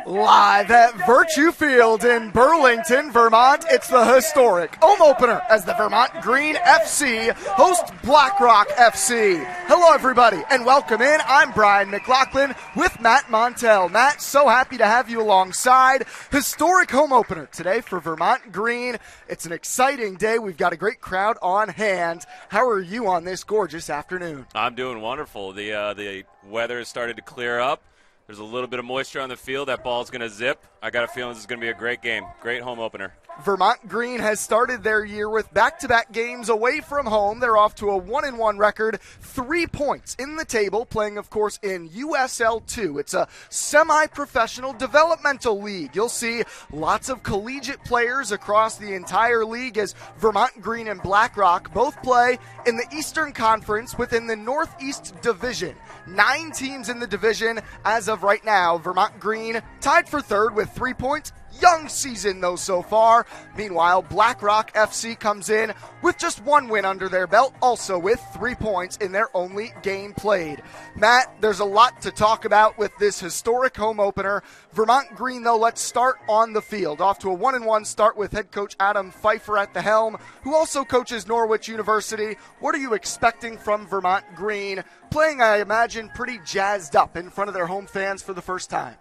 Live at Virtue Field in Burlington, Vermont, it's the historic home opener as the Vermont Green FC host BlackRock FC. Hello, everybody, and welcome in. I'm Brian McLaughlin with Matt Montel. Matt, so happy to have you alongside. Historic home opener today for Vermont Green. It's an exciting day. We've got a great crowd on hand. How are you on this gorgeous afternoon? I'm doing wonderful. The weather has started to clear up. There's a little bit of moisture on the field. That ball's going to zip. I got a feeling this is going to be a great game. Great home opener. Vermont Green has started their year with back-to-back games away from home. They're off to a 1-1 record, 3 points in the table, playing, of course, in USL 2. It's a semi-professional developmental league. You'll see lots of collegiate players across the entire league as Vermont Green and BlackRock both play in the Eastern Conference within the Northeast Division. 9 teams in the division as of right now. Vermont Green tied for third with 3 points. Young season, though, so far. Meanwhile, BlackRock FC comes in with just 1 win under their belt, also with 3 points in their only game played. Matt, there's a lot to talk about with this historic home opener. Vermont Green, though, let's start on the field. Off to a 1-1 start with head coach Adam Pfeiffer at the helm, who also coaches Norwich University. What are you expecting from Vermont Green? Playing, I imagine, pretty jazzed up in front of their home fans for the first time.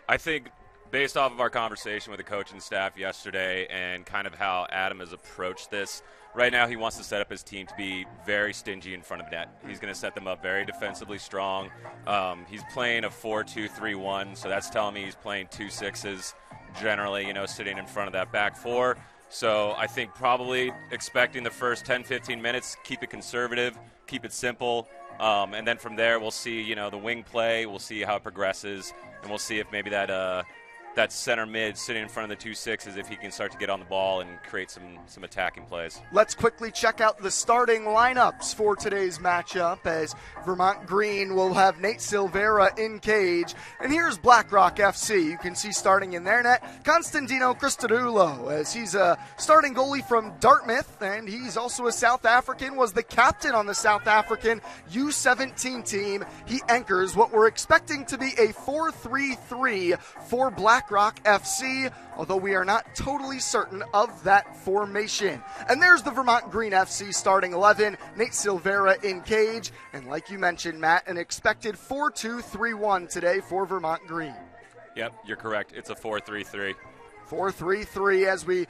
I think based off of our conversation with the coaching staff yesterday and kind of how Adam has approached this, right now he wants to set up his team to be very stingy in front of net. He's going to set them up very defensively strong. He's playing a 4-2-3-1, so that's telling me he's playing 2 6s generally, sitting in front of that back four. So I think probably expecting the first 10-15 minutes, keep it conservative, keep it simple, and then from there we'll see, the wing play, we'll see how it progresses, and we'll see if maybe that center mid sitting in front of the 2 6s, if he can start to get on the ball and create some attacking plays. Let's quickly check out the starting lineups for today's matchup as Vermont Green will have Nate Silvera in cage. And here's BlackRock FC. You can see starting in their net Constantino Cristodulo, as he's a starting goalie from Dartmouth, and he's also a South African, was the captain on the South African U17 team. He anchors what we're expecting to be a 4-3-3 for BlackRock FC, although we are not totally certain of that formation. And there's the Vermont Green FC starting 11, Nate Silvera in cage, and like you mentioned, Matt, an expected 4-2-3-1 today for Vermont Green. Yep, you're correct. It's a 4-3-3. 4-3-3 as we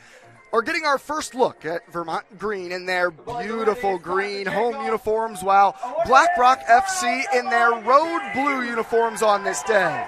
are getting our first look at Vermont Green in their beautiful green home uniforms, while BlackRock FC in their road blue uniforms on this day.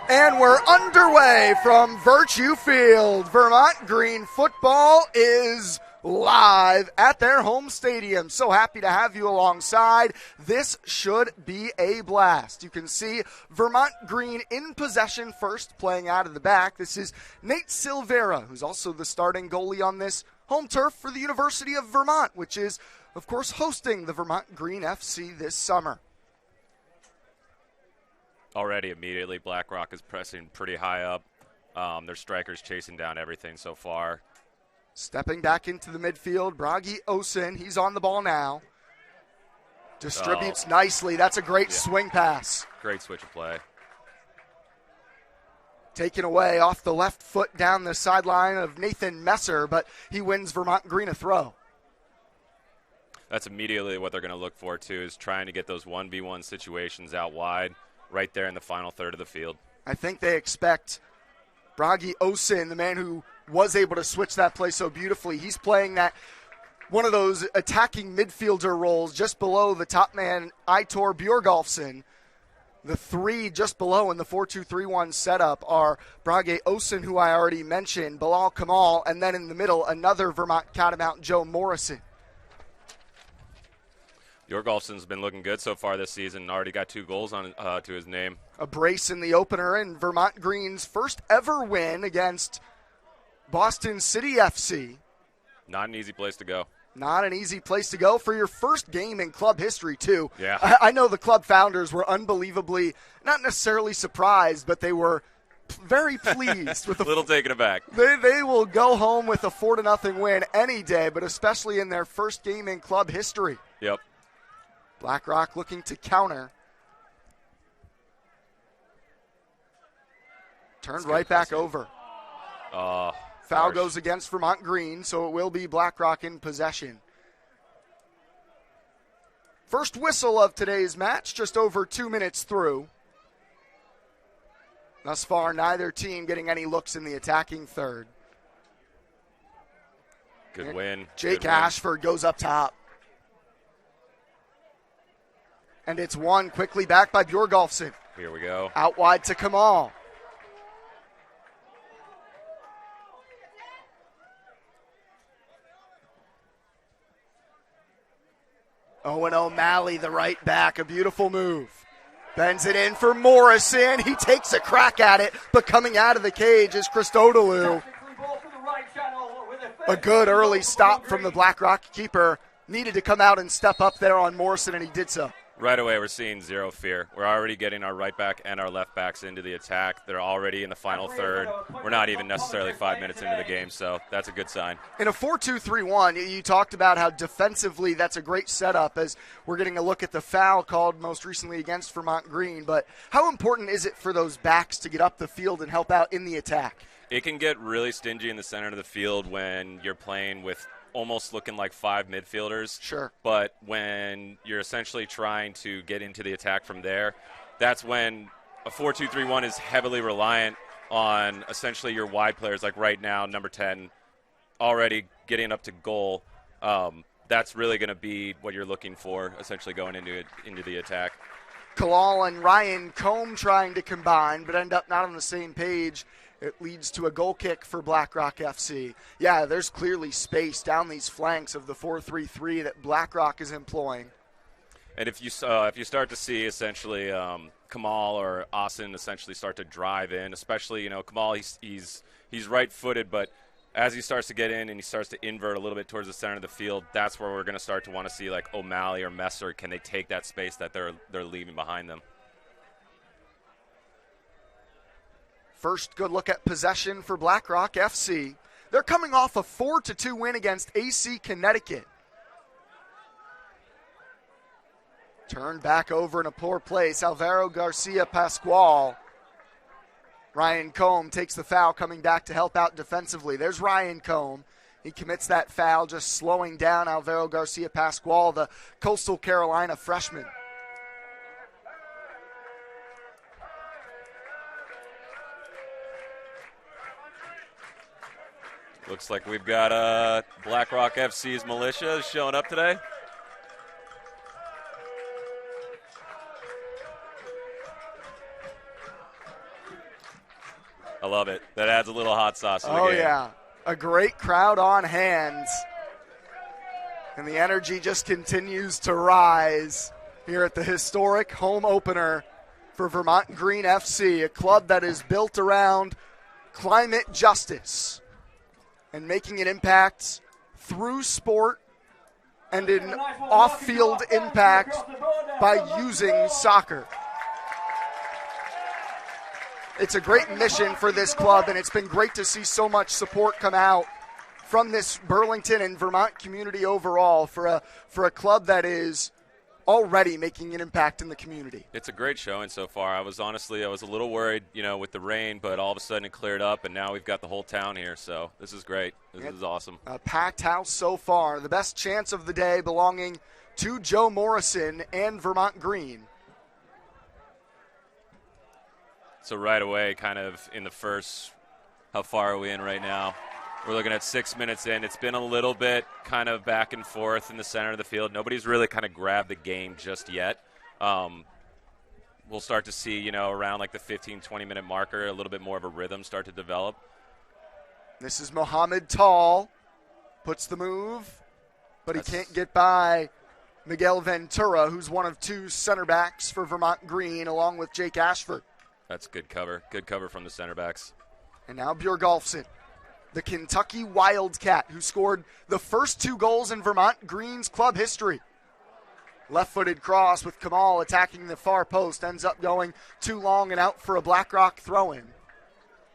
And we're underway from Virtue Field. Vermont Green football is live at their home stadium. So happy to have you alongside. This should be a blast. You can see Vermont Green in possession first, playing out of the back. This is Nate Silvera, who's also the starting goalie on this home turf for the University of Vermont, which is, of course, hosting the Vermont Green FC this summer. Already immediately, BlackRock is pressing pretty high up. Their strikers chasing down everything so far. Stepping back into the midfield, Bragi Osen, he's on the ball now. Distributes nicely. That's a great swing pass. Great switch of play. Taken away off the left foot down the sideline of Nathan Messer, but he wins Vermont Green a throw. That's immediately what they're going to look for, too, is trying to get those 1v1 situations out wide, right there in the final third of the field. I think they expect Bragi Osen, the man who was able to switch that play so beautifully. He's playing that one of those attacking midfielder roles just below the top man, Aitor Bjorgolfsson. The 3 just below in the 4-2-3-1 setup are Bragi Osen, who I already mentioned, Bilal Kamal, and then in the middle, another Vermont Catamount, Joe Morrison. Bjorgolfsson's been looking good so far this season. Already got 2 goals on to his name. A brace in the opener, and Vermont Green's first ever win against Boston City FC. Not an easy place to go. Not an easy place to go for your first game in club history, too. Yeah. I know the club founders were unbelievably, not necessarily surprised, but they were very pleased with a little taken aback. They will go home with a 4-0 win any day, but especially in their first game in club history. Yep. BlackRock looking to counter. Turned right back over. Foul goes against Vermont Green, so it will be BlackRock in possession. First whistle of today's match, just over 2 minutes through. Thus far, neither team getting any looks in the attacking third. Good win. Jake Ashford goes up top. And it's won quickly back by Bjorgolfsson. Here we go. Out wide to Kamal. Owen O'Malley, the right back, a beautiful move. Bends it in for Morrison. He takes a crack at it, but coming out of the cage is Christodoulou. A good early stop from the BlackRock keeper. Needed to come out and step up there on Morrison, and he did so. Right away, we're seeing zero fear. We're already getting our right back and our left backs into the attack. They're already in the final third. We're not even necessarily 5 minutes into the game, so that's a good sign. In a 4-2-3-1, you talked about how defensively that's a great setup as we're getting a look at the foul called most recently against Vermont Green. But how important is it for those backs to get up the field and help out in the attack? It can get really stingy in the center of the field when you're playing with almost looking like 5 midfielders. Sure. But when you're essentially trying to get into the attack from there, that's when a 4-2-3-1 is heavily reliant on essentially your wide players, like right now, number 10, already getting up to goal. That's really going to be what you're looking for, essentially going into the attack. Kalal and Ryan Combe trying to combine, but end up not on the same page. It leads to a goal kick for BlackRock FC. Yeah, there's clearly space down these flanks of the 4-3-3 that BlackRock is employing. And if you start to see essentially Kamal or Austin essentially start to drive in, especially Kamal, he's right-footed, but as he starts to get in and he starts to invert a little bit towards the center of the field, that's where we're going to start to want to see like O'Malley or Messer. Can they take that space that they're leaving behind them? First good look at possession for BlackRock FC. They're coming off a 4-2 win against AC Connecticut. Turned back over in a poor place. Alvaro Garcia Pascual. Ryan Combe takes the foul, coming back to help out defensively. There's Ryan Combe. He commits that foul, just slowing down Alvaro Garcia Pascual, the Coastal Carolina freshman. Looks like we've got BlackRock FC's militia showing up today. I love it. That adds a little hot sauce to the game. Oh, yeah. A great crowd on hand. And the energy just continues to rise here at the historic home opener for Vermont Green FC, a club that is built around climate justice and making an impact through sport and an off-field impact by using soccer. It's a great mission for this club, and it's been great to see so much support come out from this Burlington and Vermont community overall for a club that is already making an impact in the community. It's a great showing so far. I was a little worried, with the rain, but all of a sudden it cleared up, and now we've got the whole town here. So this is great. This is awesome. A packed house so far. The best chance of the day belonging to Joe Morrison and Vermont Green. So right away, kind of in the first, how far are we in right now? We're looking at 6 minutes in. It's been a little bit kind of back and forth in the center of the field. Nobody's really kind of grabbed the game just yet. We'll start to see, around like the 15, 20-minute marker, a little bit more of a rhythm start to develop. This is Mohamed Tall. Puts the move, but he can't get by Miguel Ventura, who's one of two center backs for Vermont Green, along with Jake Ashford. That's good cover. Good cover from the center backs. And now Bjorgolfsson, the Kentucky Wildcat, who scored the first 2 goals in Vermont Green's club history. Left-footed cross with Kamal attacking the far post, ends up going too long and out for a BlackRock throw-in.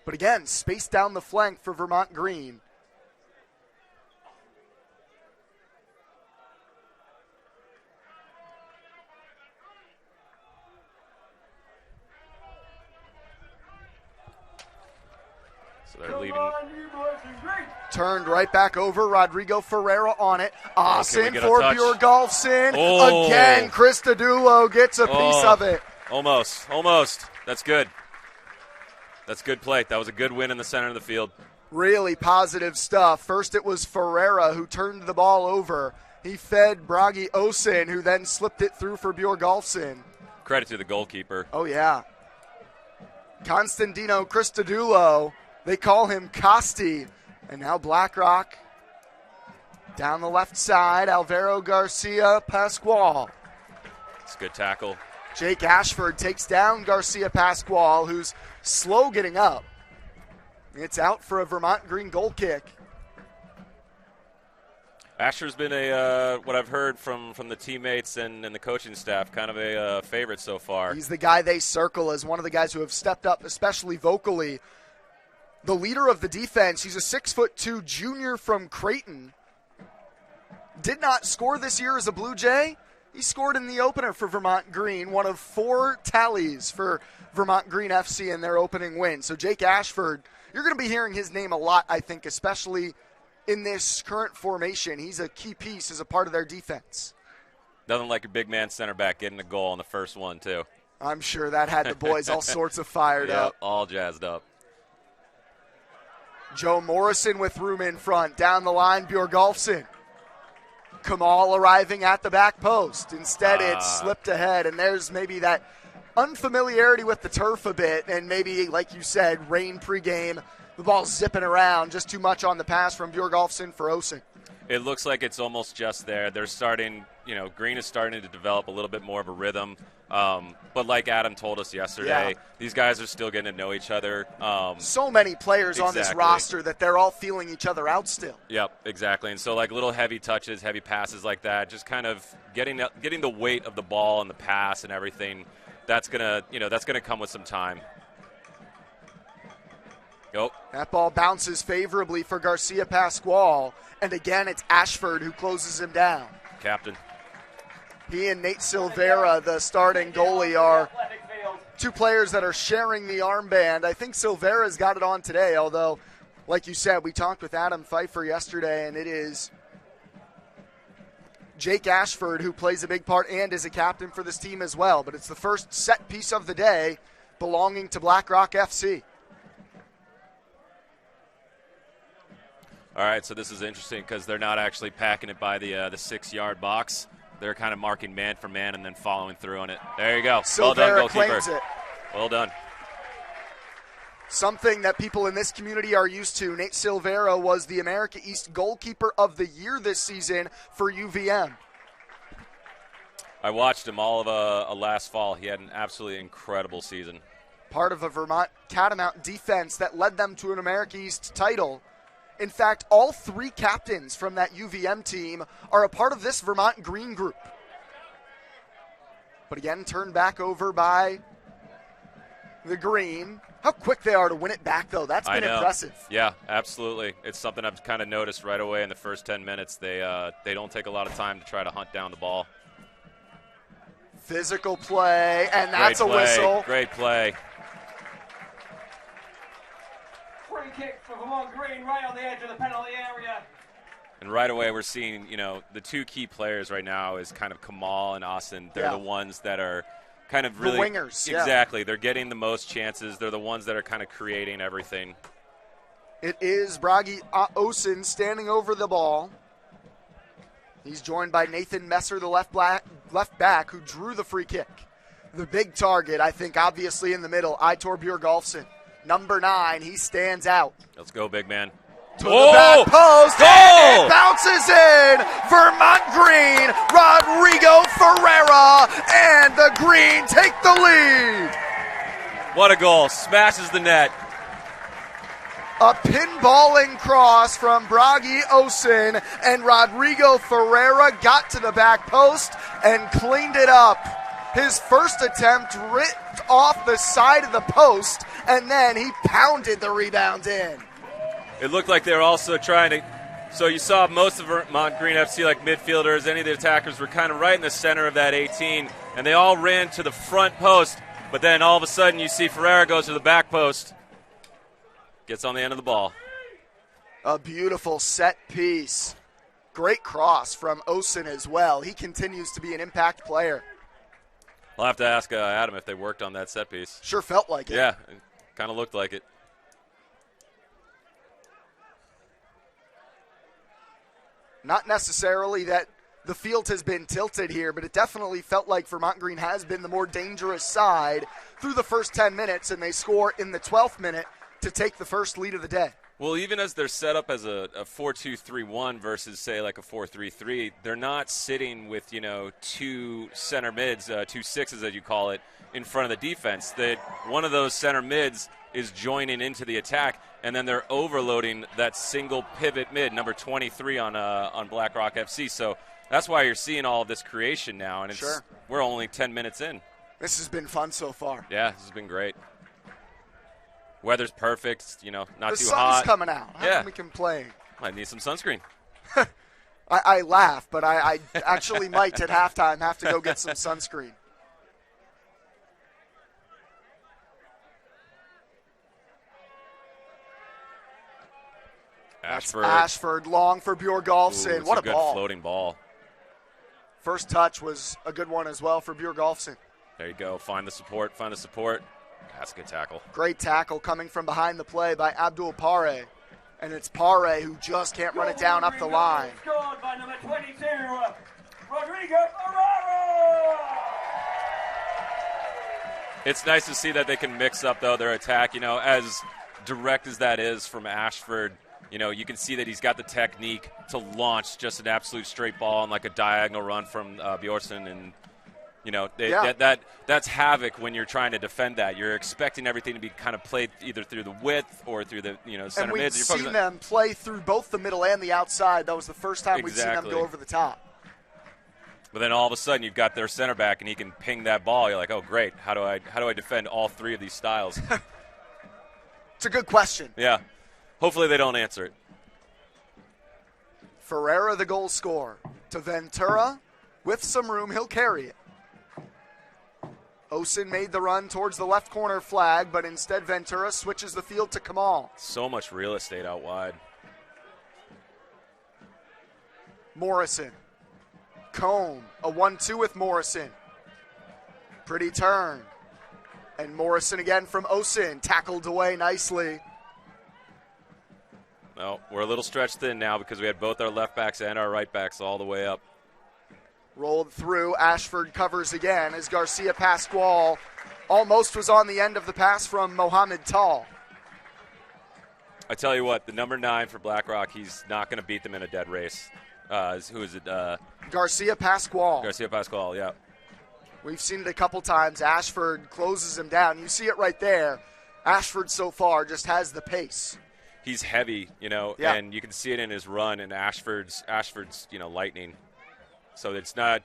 But again, space down the flank for Vermont Green. So they're leaving. Turned right back over. Rodrigo Ferreira on it. Austin get a for touch? Bjorgolfsson. Oh. Again, Christodoulou gets a piece of it. Almost. That's good. That's good play. That was a good win in the center of the field. Really positive stuff. First it was Ferreira who turned the ball over. He fed Bragi Osen, who then slipped it through for Bjorgolfsson. Credit to the goalkeeper. Oh, yeah. Constantino Christodoulou. They call him Costi. And now Blackrock down the left side. Alvaro Garcia Pascual. It's a good tackle. Jake Ashford takes down Garcia Pascual, who's slow getting up. It's out for a Vermont Green goal kick. Asher's been what I've heard from the teammates and the coaching staff, kind of a favorite so far. He's the guy they circle as one of the guys who have stepped up, especially vocally. The leader of the defense, he's a 6'2" junior from Creighton. Did not score this year as a Blue Jay. He scored in the opener for Vermont Green, one of 4 tallies for Vermont Green FC in their opening win. So Jake Ashford, you're going to be hearing his name a lot, I think, especially in this current formation. He's a key piece as a part of their defense. Nothing like a big man center back getting a goal on the first one, too. I'm sure that had the boys all sorts of fired up. All jazzed up. Joe Morrison with room in front. Down the line, Bjorgolfsson. Kamal arriving at the back post. Instead, it slipped ahead, and there's maybe that unfamiliarity with the turf a bit, and maybe, like you said, rain pregame, the ball's zipping around, just too much on the pass from Bjorgolfsson for Osen. It looks like it's almost just there. They're starting, Green is starting to develop a little bit more of a rhythm. But like Adam told us yesterday, these guys are still getting to know each other. So many players on this roster that they're all feeling each other out still. Yep, exactly. And so like little heavy touches, heavy passes like that, just kind of getting the weight of the ball and the pass and everything. That's gonna come with some time. Go. That ball bounces favorably for Garcia Pascual, and again it's Ashford who closes him down. Captain. He and Nate Silvera, the starting goalie, are 2 players that are sharing the armband. I think Silvera's got it on today, although, like you said, we talked with Adam Pfeiffer yesterday, and it is Jake Ashford who plays a big part and is a captain for this team as well. But it's the first set piece of the day belonging to Blackrock FC. All right, so this is interesting because they're not actually packing it by the 6-yard box. They're kind of marking man for man and then following through on it. There you go. Well done, goalkeeper. Claims it. Well done. Something that people in this community are used to. Nate Silvera was the America East Goalkeeper of the Year this season for UVM. I watched him all of last fall. He had an absolutely incredible season. Part of a Vermont Catamount defense that led them to an America East title. In fact, all 3 captains from that UVM team are a part of this Vermont Green group. But again, turned back over by the Green. How quick they are to win it back, though. That's been impressive. Yeah, absolutely. It's something I've kind of noticed right away in the first 10 minutes. They don't take a lot of time to try to hunt down the ball. Physical play, and that's a whistle. Great play. Free kick for Vermont Green right on the edge of the penalty area. And right away we're seeing, the 2 key players right now is kind of Kamal and Austin. They're the ones that are kind of really – the wingers. Exactly. They're getting the most chances. They're the ones that are kind of creating everything. It is Bragi Osen standing over the ball. He's joined by Nathan Messer, the left back, who drew the free kick. The big target, I think, obviously in the middle, Aitor Bjorgolfsson. Number 9, he stands out. Let's go, big man. To the back post, and it bounces in. Vermont Green, Rodrigo Ferreira, and the Green take the lead. What a goal. Smashes the net. A pinballing cross from Bragi Osen, and Rodrigo Ferreira got to the back post and cleaned it up. His first attempt ripped off the side of the post, and then he pounded the rebound in. It looked like they were also trying to – so you saw most of Vermont Green FC, like midfielders, any of the attackers were kind of right in the center of that 18, and they all ran to the front post, but then all of a sudden you see Ferreira goes to the back post. Gets on the end of the ball. A beautiful set piece. Great cross from Osen as well. He continues to be an impact player. I'll have to ask Adam if they worked on that set piece. Sure felt like it. Yeah, it kind of looked like it. Not necessarily that the field has been tilted here, but it definitely felt like Vermont Green has been the more dangerous side through the first 10 minutes, and they score in the 12th minute to take the first lead of the day. Well, even as they're set up as a 4-2-3-1 versus, say, like a 4-3-3, they're not sitting with, two center mids, 2 sixes as you call it, in front of the defense. That one of those center mids is joining into the attack, and then they're overloading that single pivot mid, number 23 on BlackRock FC. So that's why you're seeing all of this creation now, and we're only 10 minutes in. This has been fun so far. Yeah, this has been great. Weather's perfect, not too hot. The sun's coming out. How can we complain? Might need some sunscreen. I laugh, but I actually might at halftime have to go get some sunscreen. Ashford, long for Bjorgolfsen. What a good ball. Floating ball. First touch was a good one as well for Bjorgolfsen. There you go. Find the support. That's a good tackle. Great tackle coming from behind the play by Abdul Pare. And it's Pare who just can't run it down up the line. Scored by number 22, Rodrigo Ferraro. It's nice to see that they can mix up, though, their attack. As direct as that is from Ashford, you can see that he's got the technique to launch just an absolute straight ball and like a diagonal run from Bjorsen. And, that's havoc when you're trying to defend that. You're expecting everything to be kind of played either through the width or through the, center and we've mids. seen them play through both the middle and the outside. That was the first time we've seen them go over the top. But then all of a sudden you've got their center back and he can ping that ball. You're like, oh, great. How do I defend all three of these styles? It's a good question. Yeah. Hopefully they don't answer it. Ferreira, the goal scorer. To Ventura. With some room, he'll carry it. Osen made the run towards the left corner flag, but instead Ventura switches the field to Kamal. So much real estate out wide. Morrison. Combe. A 1-2 with Morrison. Pretty turn. And Morrison again from Osen. Tackled away nicely. No, we're a little stretched thin now because we had both our left backs and our right backs all the way up. Rolled through. Ashford covers again as Garcia Pascual almost was on the end of the pass from Mohamed Tal. I tell you what, the number 9 for BlackRock, he's not going to beat them in a dead race. Who is it? Garcia Pascual. Garcia Pascual, yeah. We've seen it a couple times. Ashford closes him down. You see it right there. Ashford so far just has the pace. He's heavy, and you can see it in his run, and Ashford's lightning. So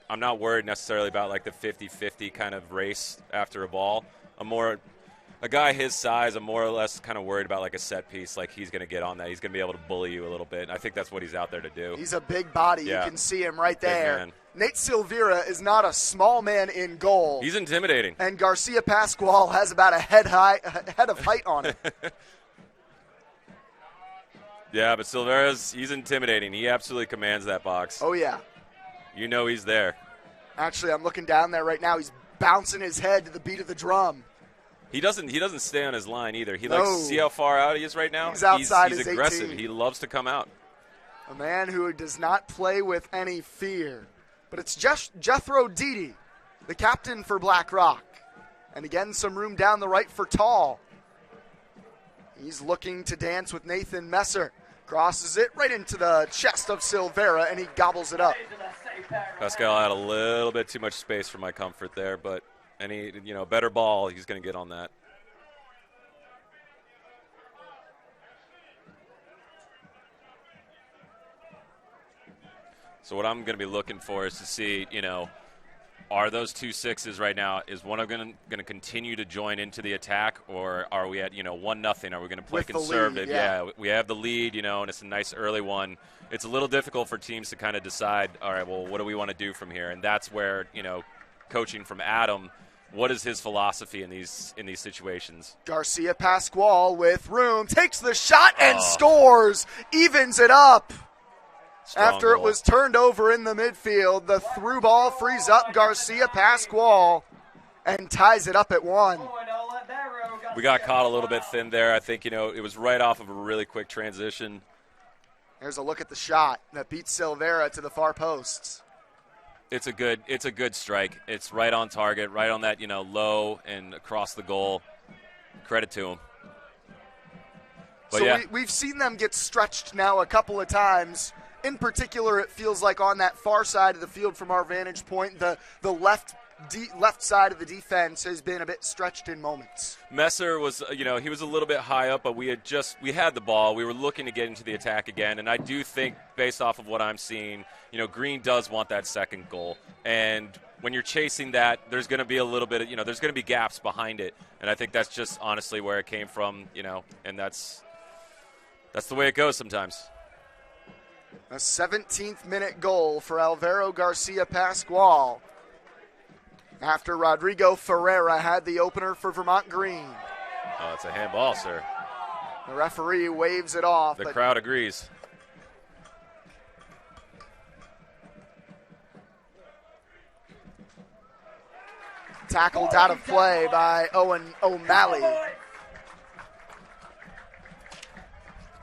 I'm not worried necessarily about like the 50-50 kind of race after a ball. A guy his size, I'm more or less kind of worried about like a set piece, like he's going to get on that. He's going to be able to bully you a little bit. I think that's what he's out there to do. He's a big body. Yeah. You can see him right there. Man. Nate Silveira is not a small man in goal. He's intimidating. And Garcia Pascual has about a head of height on him. Yeah, but he's intimidating. He absolutely commands that box. Oh, yeah. He's there. Actually, I'm looking down there right now. He's bouncing his head to the beat of the drum. He doesn't stay on his line either. See how far out he is right now? He's outside his He's aggressive. 18. He loves to come out. A man who does not play with any fear. But it's Jethro Dede, the captain for BlackRock. And again, some room down the right for Tall. He's looking to dance with Nathan Messer. Crosses it right into the chest of Silveira, and he gobbles it up. Pascal had a little bit too much space for my comfort there, but any better ball, he's going to get on that. So what I'm going to be looking for is to see, are those 2 sixes right now? Is one of them going to continue to join into the attack, or are we at 1-0? Are we going to play with conservative? The lead, yeah, we have the lead, and it's a nice early one. It's a little difficult for teams to kind of decide. All right, well, what do we want to do from here? And that's where coaching from Adam what is his philosophy in these situations. Garcia Pascual with room, takes the shot and scores, evens it up. Strong After goal. it was turned over in the midfield, the through ball frees up Garcia Pascual and ties it up at 1. We got caught a little bit thin there. I think, it was right off of a really quick transition. Here's a look at the shot that beats Silvera to the far posts. It's a good strike. It's right on target, right on that, low and across the goal. Credit to him. But so yeah. we've seen them get stretched now a couple of times. In particular, it feels like on that far side of the field from our vantage point, the left side of the defense has been a bit stretched in moments. Messer was, he was a little bit high up, but we had the ball. We were looking to get into the attack again, and I do think, based off of what I'm seeing, Green does want that second goal. And when you're chasing that, there's going to be a little bit of, there's going to be gaps behind it, and I think that's just honestly where it came from, and that's the way it goes sometimes. A 17th minute goal for Alvaro Garcia Pascual after Rodrigo Ferreira had the opener for Vermont Green. Oh, it's a handball, sir. The referee waves it off. The crowd agrees. Tackled out of play by Owen O'Malley.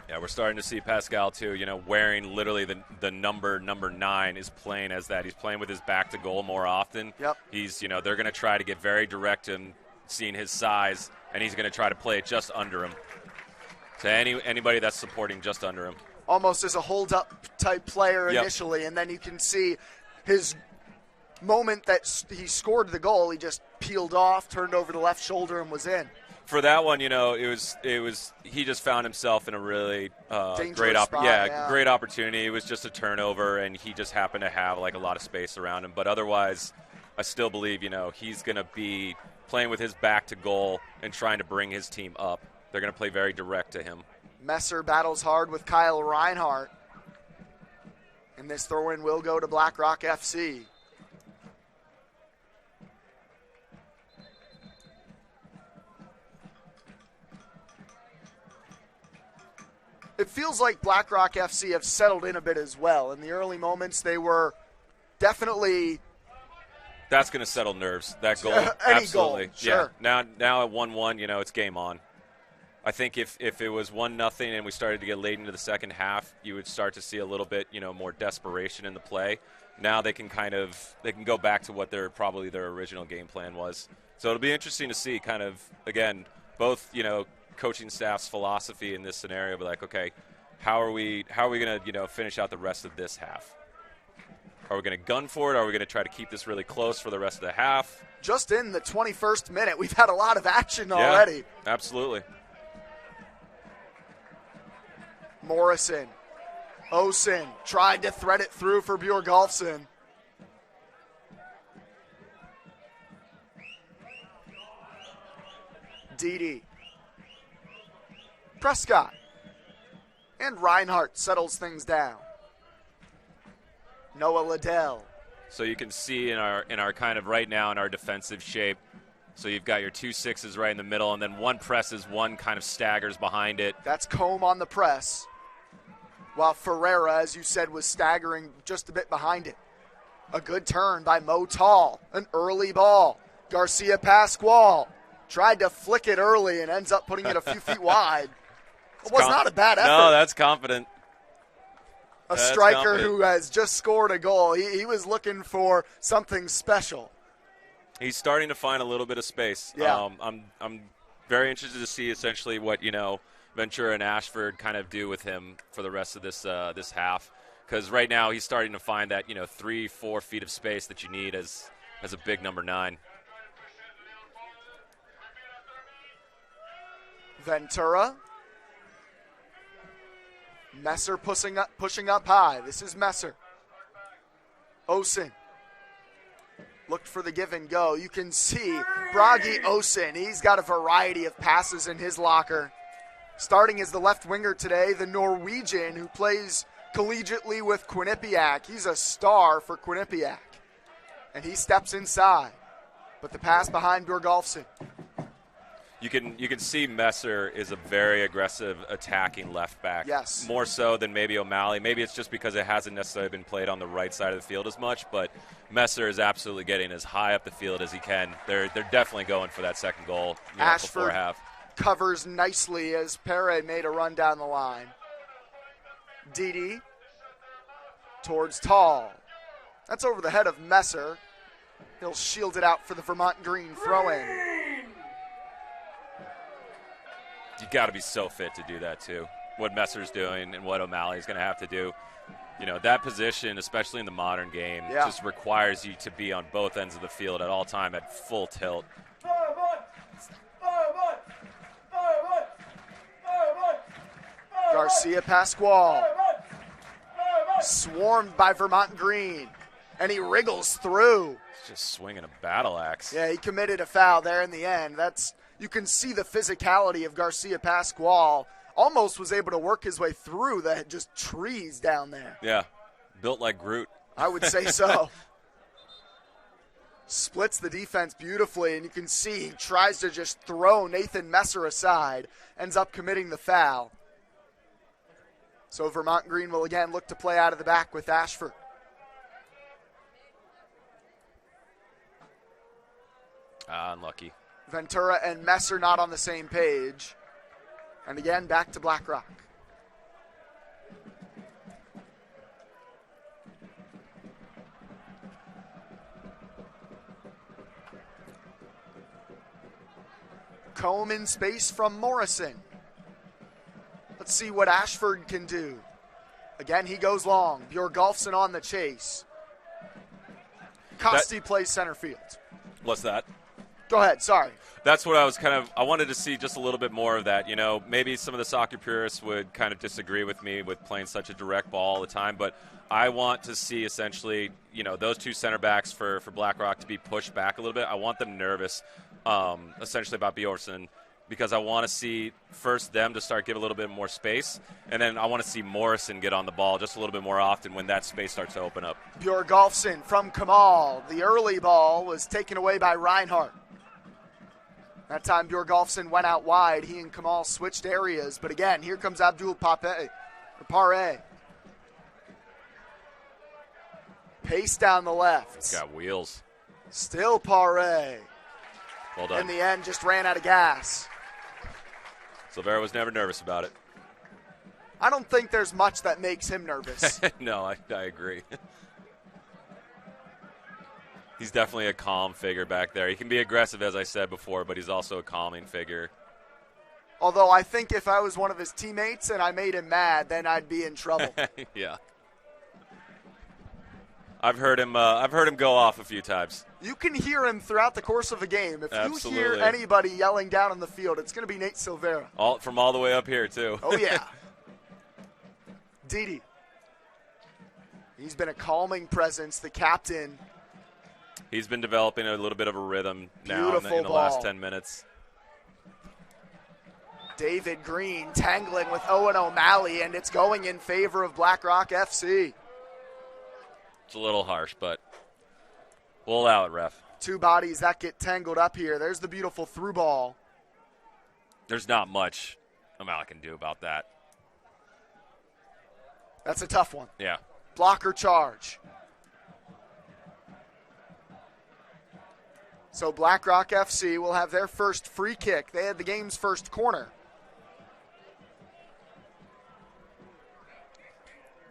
Yeah, we're starting to see Pascal, too, wearing literally the number 9 is playing as that. He's playing with his back to goal more often. Yep. He's, they're going to try to get very direct to him, seeing his size, and he's going to try to play it just under him. To anybody that's supporting just under him. Almost as a hold-up type player initially, and then you can see his moment that he scored the goal, he just peeled off, turned over the left shoulder, and was in. For that one, it was he just found himself in a really great spot, great opportunity. It was just a turnover, and he just happened to have a lot of space around him. But otherwise, I still believe he's going to be playing with his back to goal and trying to bring his team up. They're going to play very direct to him. Messer battles hard with Kyle Reinhardt, and this throw-in will go to Blackrock FC. It feels like Blackrock FC have settled in a bit as well. In the early moments, they were definitely... That's going to settle nerves, that goal. Any absolutely. goal, sure. Yeah. Now at 1-1, it's game on. I think if it was 1-0 and we started to get late into the second half, you would start to see a little bit, more desperation in the play. Now they can go back to what their original game plan was. So it'll be interesting to see again, both, coaching staff's philosophy in this scenario, but okay, how are we going to finish out the rest of this half? Are we going to gun for it? Are we going to try to keep this really close for the rest of the half? Just in the 21st minute, we've had a lot of action already. Yeah, absolutely. Morrison, Osen tried to thread it through for Bjorgolfsson. Didi. Prescott. And Reinhardt settles things down. Noah Liddell. So you can see in our kind of right now in our defensive shape, so you've got your 2 6s right in the middle, and then one presses, one kind of staggers behind it. That's Combe on the press, while Ferreira, as you said, was staggering just a bit behind it. A good turn by Mo Tall, an early ball. Garcia Pascual tried to flick it early and ends up putting it a few feet wide. It was not a bad effort. No, that's confident. That's striker who has just scored a goal. He was looking for something special. He's starting to find a little bit of space. Yeah. I'm very interested to see essentially what Ventura and Ashford kind of do with him for the rest of this half, because right now he's starting to find that 3-4 feet of space that you need as a big number 9. Ventura. Messer pushing up high. This is Messer. Osen looked for the give and go. You can see Bragi Osen. He's got a variety of passes in his locker. Starting as the left winger today, the Norwegian who plays collegiately with Quinnipiac. He's a star for Quinnipiac. And he steps inside. But the pass behind Bjorgolfsson. You can see Messer is a very aggressive attacking left back. Yes. More so than maybe O'Malley. Maybe it's just because it hasn't necessarily been played on the right side of the field as much, but Messer is absolutely getting as high up the field as he can. They're definitely going for that second goal before Ashford half. Covers nicely as Pere made a run down the line. Didi towards Tall. That's over the head of Messer. He'll shield it out for the Vermont Green throw-in. You got to be so fit to do that too. What Messer's doing and what O'Malley's going to have to do. You know, that position, especially in the modern game, just requires you to be on both ends of the field at all time at full tilt. Garcia Pasquale. Swarmed by Vermont Green. And he wriggles through. He's just swinging a battle axe. Yeah, he committed a foul there in the end. You can see the physicality of Garcia Pasquale. Almost was able to work his way through the just trees down there. Yeah, built like Groot. I would say so. Splits the defense beautifully, and you can see he tries to just throw Nathan Messer aside. Ends up committing the foul. So Vermont Green will again look to play out of the back with Ashford. Unlucky. Ventura and Messer not on the same page. And again, back to Blackrock. Comb in space from Morrison. Let's see what Ashford can do. Again, he goes long. Bjorgolfsson on the chase. Costi plays center field. What's that? Go ahead, sorry. That's what I wanted to see just a little bit more of that. You know, maybe some of the soccer purists would kind of disagree with me with playing such a direct ball all the time, but I want to see essentially, you know, those two center backs for Blackrock to be pushed back a little bit. I want them nervous, essentially about Bjornsson, because I want to see first them to start give a little bit more space, and then I want to see Morrison get on the ball just a little bit more often when that space starts to open up. Bjorgolfsson from Kamal. The early ball was taken away by Reinhardt. That time Bjorgolfsson went out wide. He and Kamal switched areas. But again, here comes Abdul Pare. Pace down the left. He's got wheels. Still Pare. Well done. In the end, just ran out of gas. Silvera was never nervous about it. I don't think there's much that makes him nervous. No, I agree. He's definitely a calm figure back there. He can be aggressive, as I said before, but he's also a calming figure. Although I think if I was one of his teammates and I made him mad, then I'd be in trouble. Yeah. I've heard him go off a few times. You can hear him throughout the course of a game. If Absolutely. you hear anybody yelling down on the field, it's going to be Nate Silvera. From all the way up here, too. Oh, yeah. Didi. He's been a calming presence, the captain. He's been developing a little bit of a rhythm now in the ball. last 10 minutes. David Green tangling with Owen O'Malley, and it's going in favor of Blackrock FC. It's a little harsh, but we'll allow it, ref. Two bodies that get tangled up here. There's the beautiful through ball. There's not much O'Malley can do about that. That's a tough one. Yeah. Blocker charge. So Blackrock FC will have their first free kick. They had the game's first corner.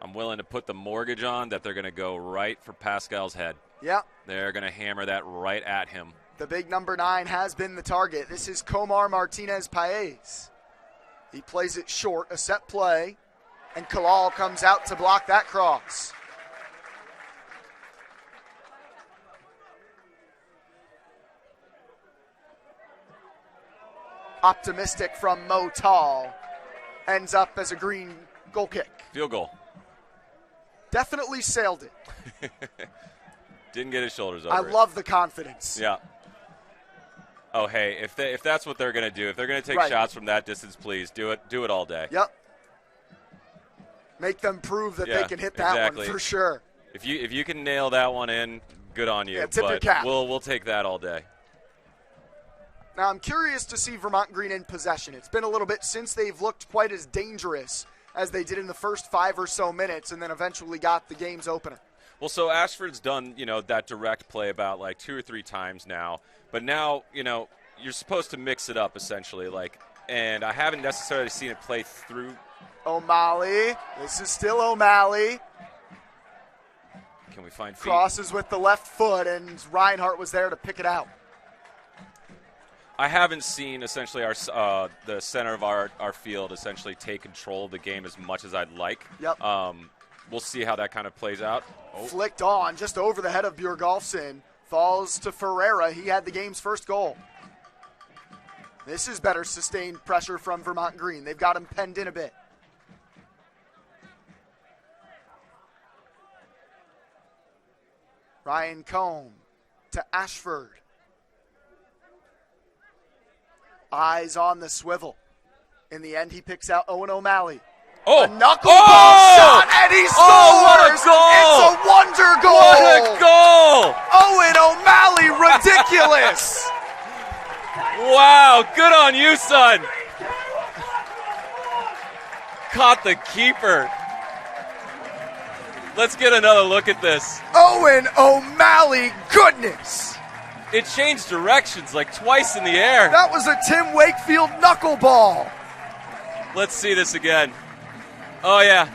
I'm willing to put the mortgage on that they're going to go right for Pascal's head. Yep. They're going to hammer that right at him. The big number 9 has been the target. This is Comar Martinez Paez. He plays it short, a set play, and Kalal comes out to block that cross. Optimistic from Mo Tall. Ends up as a green goal kick. Field goal. Definitely sailed it. Didn't get his shoulders over I it. love the confidence. Yeah. Oh, hey, if that's what they're going to do, if they're going to take Right. shots from that distance, please do it all day. Yep. Make them prove that they Yeah, can hit that exactly. one for sure. If you can nail that one in, good on you. Yeah, tip your but cap. we'll take that all day. Now, I'm curious to see Vermont Green in possession. It's been a little bit since they've looked quite as dangerous as they did in the first 5 or so minutes and then eventually got the game's opener. Well, so Ashford's done, that direct play about like 2 or 3 times now. But now, you're supposed to mix it up essentially. And I haven't necessarily seen it play through. O'Malley. This is still O'Malley. Can we find feet? Crosses with the left foot, and Reinhardt was there to pick it out. I haven't seen essentially the center of our field essentially take control of the game as much as I'd like. Yep. We'll see how that kind of plays out. Flicked on just over the head of Bjorgolfsson. Falls to Ferreira. He had the game's first goal. This is better sustained pressure from Vermont Green. They've got him penned in a bit. Ryan Combe to Ashford. Eyes on the swivel. In the end, he picks out Owen O'Malley. Oh, a knuckleball shot, and he scores! It's a wonder goal! What a goal! Owen O'Malley, ridiculous! Wow, good on you, son. Caught the keeper. Let's get another look at this. Owen O'Malley, goodness! It changed directions like twice in the air. That was a Tim Wakefield knuckleball. Let's see this again. Oh, yeah.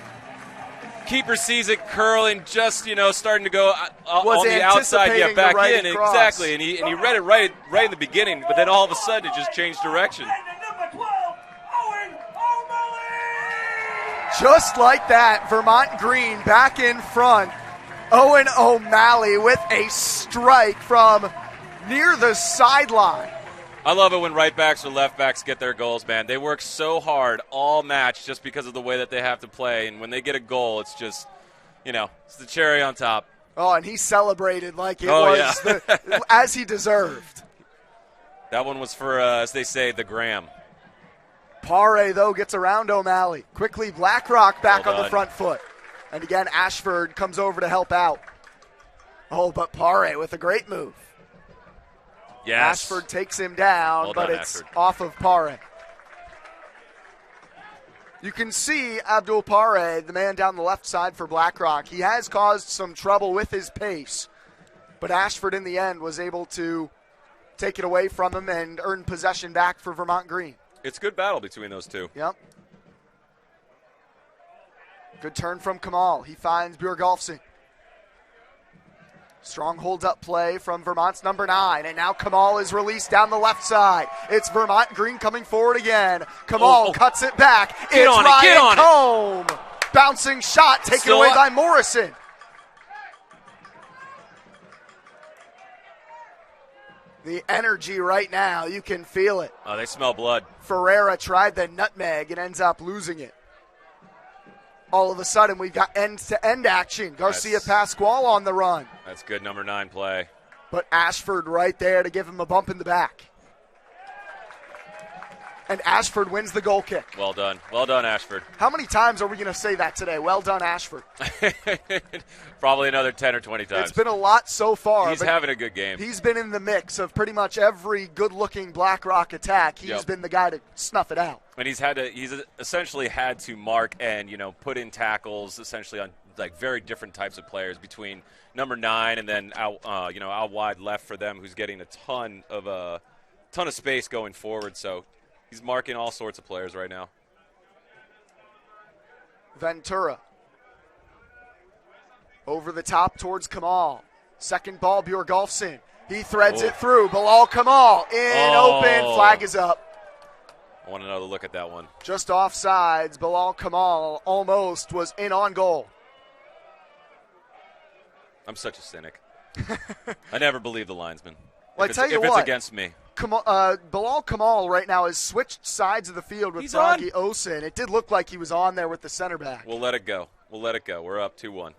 Keeper sees it curling, just, starting to go on the outside, back in. Exactly, and he read it right in the beginning, but then all of a sudden it just changed direction. Just like that, Vermont Green back in front. Owen O'Malley with a strike from near the sideline. I love it when right backs or left backs get their goals, man. They work so hard all match just because of the way that they have to play. And when they get a goal, it's just, it's the cherry on top. Oh, and he celebrated like it was as he deserved. That one was for, as they say, the gram. Pare, though, gets around O'Malley. Quickly, Blackrock back Well on the front foot. And again, Ashford comes over to help out. Oh, but Pare with a great move. Yes. Ashford takes him down, but it's Ashford. off of Pare. You can see Abdul Pare, the man down the left side for Blackrock. He has caused some trouble with his pace, but Ashford in the end was able to take it away from him and earn possession back for Vermont Green. It's a good battle between those two. Yep. Good turn from Kamal. He finds Bjorgolfsson. Strong hold-up play from Vermont's number 9, and now Kamal is released down the left side. It's Vermont Green coming forward again. Kamal cuts it back. It's Ryan Combe. Bouncing shot taken away by Morrison. The energy right now, you can feel it. Oh, they smell blood. Ferreira tried the nutmeg and ends up losing it. All of a sudden, we've got end-to-end action. Garcia Pascual on the run. That's good number 9 play. But Ashford right there to give him a bump in the back. And Ashford wins the goal kick. Well done. Well done, Ashford. How many times are we going to say that today? Well done, Ashford. Probably another 10 or 20 times. It's been a lot so far. He's having a good game. He's been in the mix of pretty much every good-looking Blackrock attack. He's been the guy to snuff it out. And he's essentially had to mark and, put in tackles essentially on like very different types of players between number 9 and then out wide left for them, who's getting a ton of space going forward. So he's marking all sorts of players right now. Ventura. Over the top towards Kamal. Second ball, Bjorgolfsson. He threads it through. Bilal Kamal open. Flag is up. I want another look at that one. Just offsides. Bilal Kamal almost was in on goal. I'm such a cynic. I never believe the linesman. Well, if it's against me. Bilal Kamal right now has switched sides of the field with Bragi Osen. It did look like he was on there with the center back. We'll let it go. We're up 2-1.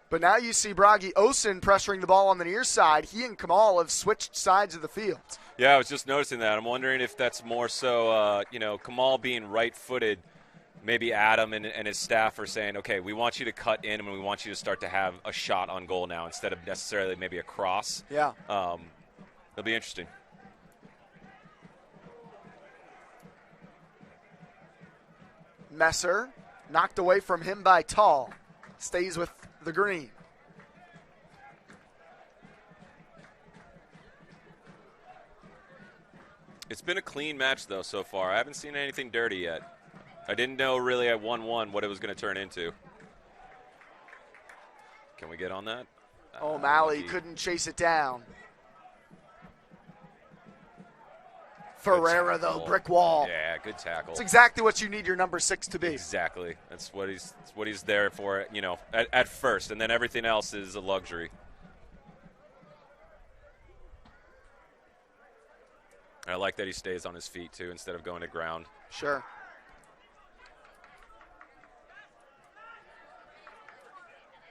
But now you see Bragi Osen pressuring the ball on the near side. He and Kamal have switched sides of the field. Yeah, I was just noticing that. I'm wondering if that's more so, Kamal being right-footed. Maybe Adam and his staff are saying, okay, we want you to cut in and we want you to start to have a shot on goal now instead of necessarily maybe a cross. Yeah. It'll be interesting. Messer, knocked away from him by Tall. Stays with the green. It's been a clean match, though, so far. I haven't seen anything dirty yet. I didn't know really at 1-1 what it was going to turn into. Can we get on that? O'Malley couldn't chase it down. Ferreira, though, brick wall. Yeah, good tackle. It's exactly what you need your number 6 to be. Exactly. That's what he's there for, you know, at first, and then everything else is a luxury. I like that he stays on his feet, too, instead of going to ground. Sure.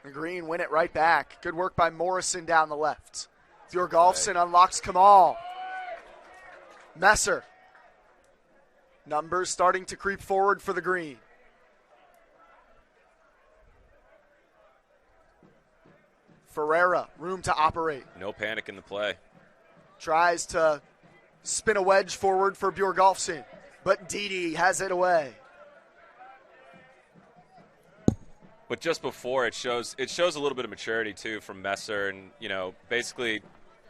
The Green win it right back. Good work by Morrison down the left. Bjorgolfsson unlocks Kamal. Messer. Numbers starting to creep forward for the Green. Ferreira, room to operate. No panic in the play. Tries to spin a wedge forward for Bjorgolfsson, but Didi has it away. But just before, it shows a little bit of maturity, too, from Messer. And, you know, basically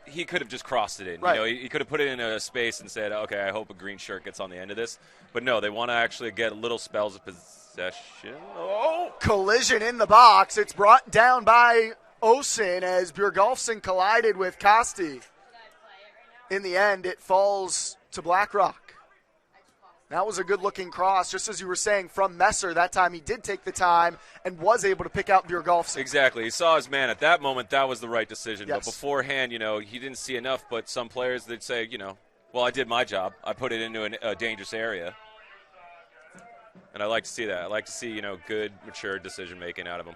he could have just crossed it in. Right. You know, he could have put it in a space and said, okay, I hope a green shirt gets on the end of this. But, no, they want to actually get little spells of possession. Oh! Collision in the box. It's brought down by Osen as Bjorgolfsson collided with Kosti. In the end, it falls to Blackrock. That was a good-looking cross, just as you were saying, from Messer. That time he did take the time and was able to pick out Bjorgolfsson. Exactly. He saw his man. At that moment, that was the right decision. Yes. But beforehand, you know, he didn't see enough. But some players, they'd say, you know, well, I did my job. I put it into a dangerous area. And I like to see that. I like to see, you know, good, mature decision-making out of him.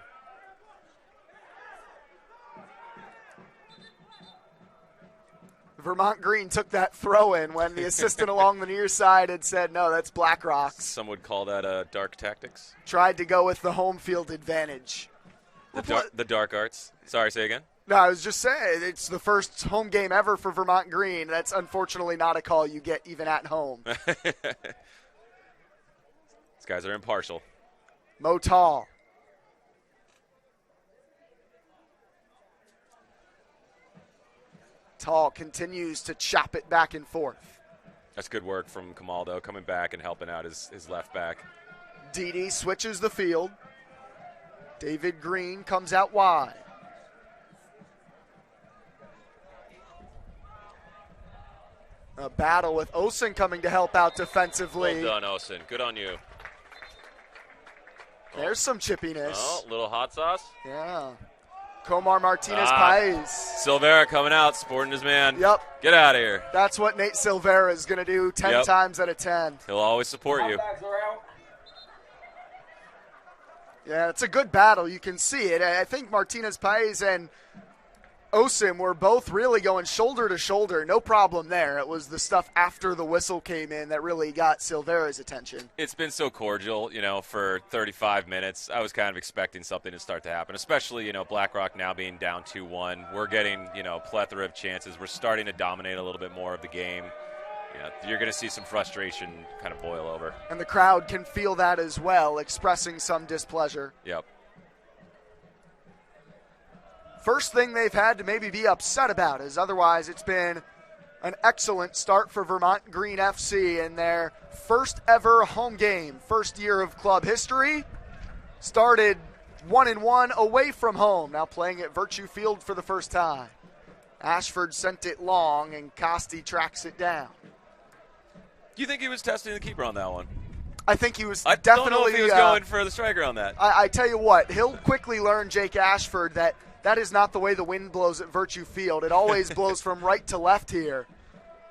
Vermont Green took that throw in when the assistant along the near side had said, no, that's Blackrock's. Some would call that dark tactics. Tried to go with the home field advantage. The dark arts. Sorry, say again? No, I was just saying, it's the first home game ever for Vermont Green. That's unfortunately not a call you get even at home. These guys are impartial. Motal. Tall continues to chop it back and forth. That's good work from Kamal, though, coming back and helping out his left back. Didi switches the field. David Green comes out wide. A battle with Osen coming to help out defensively. Well done, Osen. Good on you. There's some chippiness. Oh, little hot sauce. Yeah. Comar Martinez-Paez. Silvera coming out, sporting his man. Yep. Get out of here. That's what Nate Silvera is going to do 10 times out of 10. He'll always support you. Yeah, it's a good battle. You can see it. I think Martinez-Paez and Osim were both really going shoulder to shoulder. No problem there. It was the stuff after the whistle came in that really got Silvera's attention. It's been so cordial, you know, for 35 minutes. I was kind of expecting something to start to happen, especially, you know, Blackrock now being down 2-1. We're getting, you know, a plethora of chances. We're starting to dominate a little bit more of the game. You know, you're going to see some frustration kind of boil over. And the crowd can feel that as well, expressing some displeasure. Yep. First thing they've had to maybe be upset about is otherwise it's been an excellent start for Vermont Green FC in their first ever home game, first year of club history. Started 1-1 away from home, now playing at Virtue Field for the first time. Ashford sent it long and Costi tracks it down. Do you think he was testing the keeper on that one? I think he was I definitely don't know if he was going for the striker on that. I tell you what, he'll quickly learn, Jake Ashford, that is not the way the wind blows at Virtue Field. It always blows from right to left here.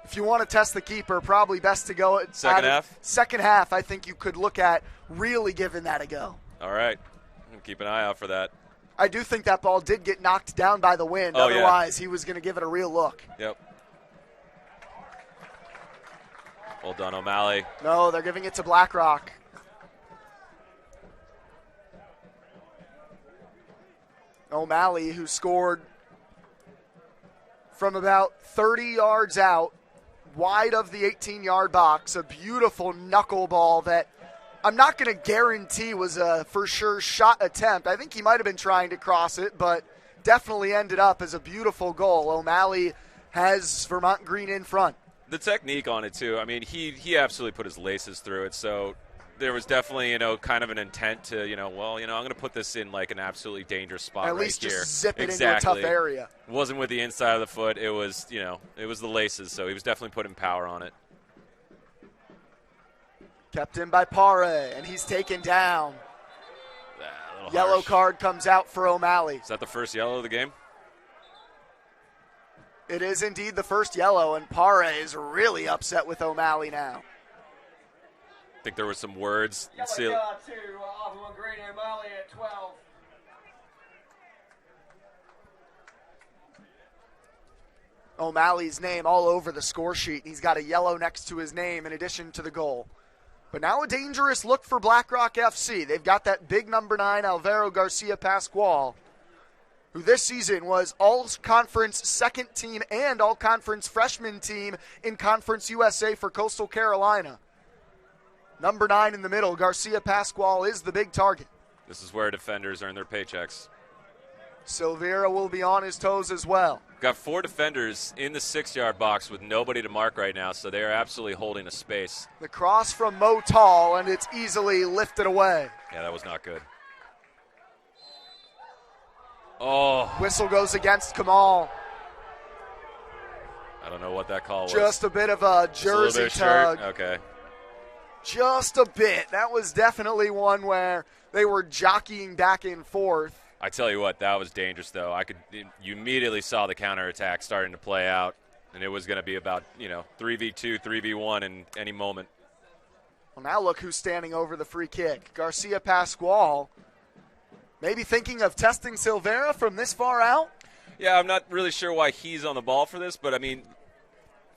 If you want to test the keeper, probably best to go at second half. Second half, I think you could look at really giving that a go. All right. Keep an eye out for that. I do think that ball did get knocked down by the wind. Oh, otherwise, he was going to give it a real look. Yep. Well done, O'Malley. No, they're giving it to Blackrock. O'Malley, who scored from about 30 yards out, wide of the 18-yard box. A beautiful knuckleball that I'm not going to guarantee was a for sure shot attempt. I think he might have been trying to cross it, but definitely ended up as a beautiful goal. O'Malley has Vermont Green in front. The technique on it, too. I mean, he absolutely put his laces through it, so there was definitely, kind of an intent to, I'm going to put this in like an absolutely dangerous spot At right least here. just zip it exactly. into a tough area. It wasn't with the inside of the foot. It was, it was the laces, so he was definitely putting power on it. Kept in by Pare, and he's taken down. Yellow harsh. card comes out for O'Malley. Is that the first yellow of the game? It is indeed the first yellow, and Pare is really upset with O'Malley now. I think there were some words. Yellow card to Vermont Green, O'Malley at 12. O'Malley's name all over the score sheet. He's got a yellow next to his name in addition to the goal. But now a dangerous look for Blackrock FC. They've got that big number 9, Alvaro Garcia Pascual, who this season was all-conference second team and all-conference freshman team in Conference USA for Coastal Carolina. Number 9 in the middle, Garcia Pascual is the big target. This is where defenders earn their paychecks. Silveira will be on his toes as well. Got 4 defenders in the 6-yard box with nobody to mark right now, so they are absolutely holding a space. The cross from Mo Tall, and it's easily lifted away. Yeah, that was not good. Oh. Whistle goes against Kamal. I don't know what that call was. Just a bit of a jersey Just a little bit of tug. shirt. Okay. Just a bit. That was definitely one where they were jockeying back and forth. I tell you what, that was dangerous, though. You immediately saw the counterattack starting to play out, and it was going to be about, 3v2, 3v1 in any moment. Well, now look who's standing over the free kick. Garcia Pascual, maybe thinking of testing Silveira from this far out? Yeah, I'm not really sure why he's on the ball for this, but,